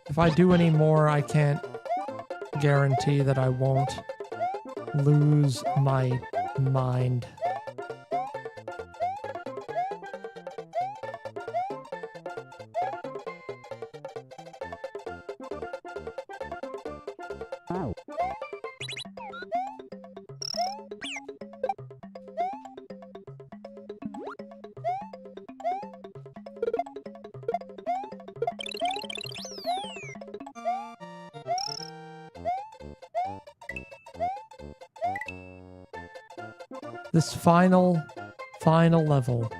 If I do any more, I can't guarantee that I won't lose my mind. This final level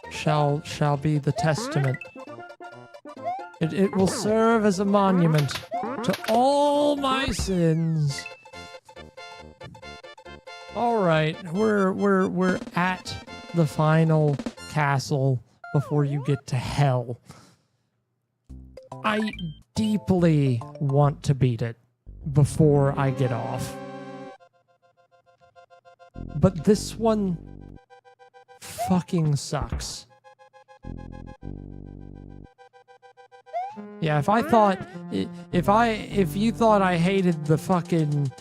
shall be the testament. It will serve as a monument to all my sins. All right, we're at the final castle before you get to hell. I deeply want to beat it before I get off. But this one fucking sucks. Yeah, if you thought I hated the fucking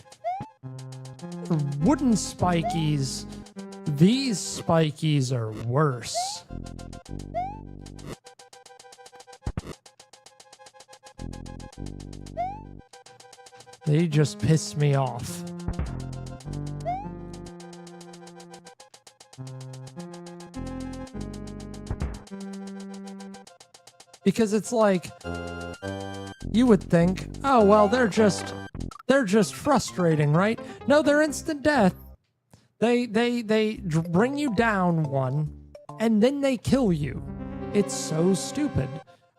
wooden spikies, these spikies are worse. They just piss me off. Because it's like, you would think, oh, well, they're just frustrating, right? No, they're instant death. They bring you down one, and then they kill you. It's so stupid.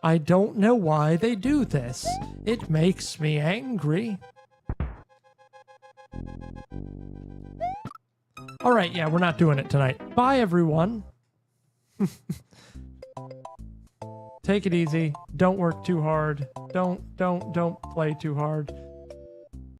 I don't know why they do this. It makes me angry. All right, yeah, we're not doing it tonight. Bye, everyone. Take it easy. Don't work too hard. Don't play too hard.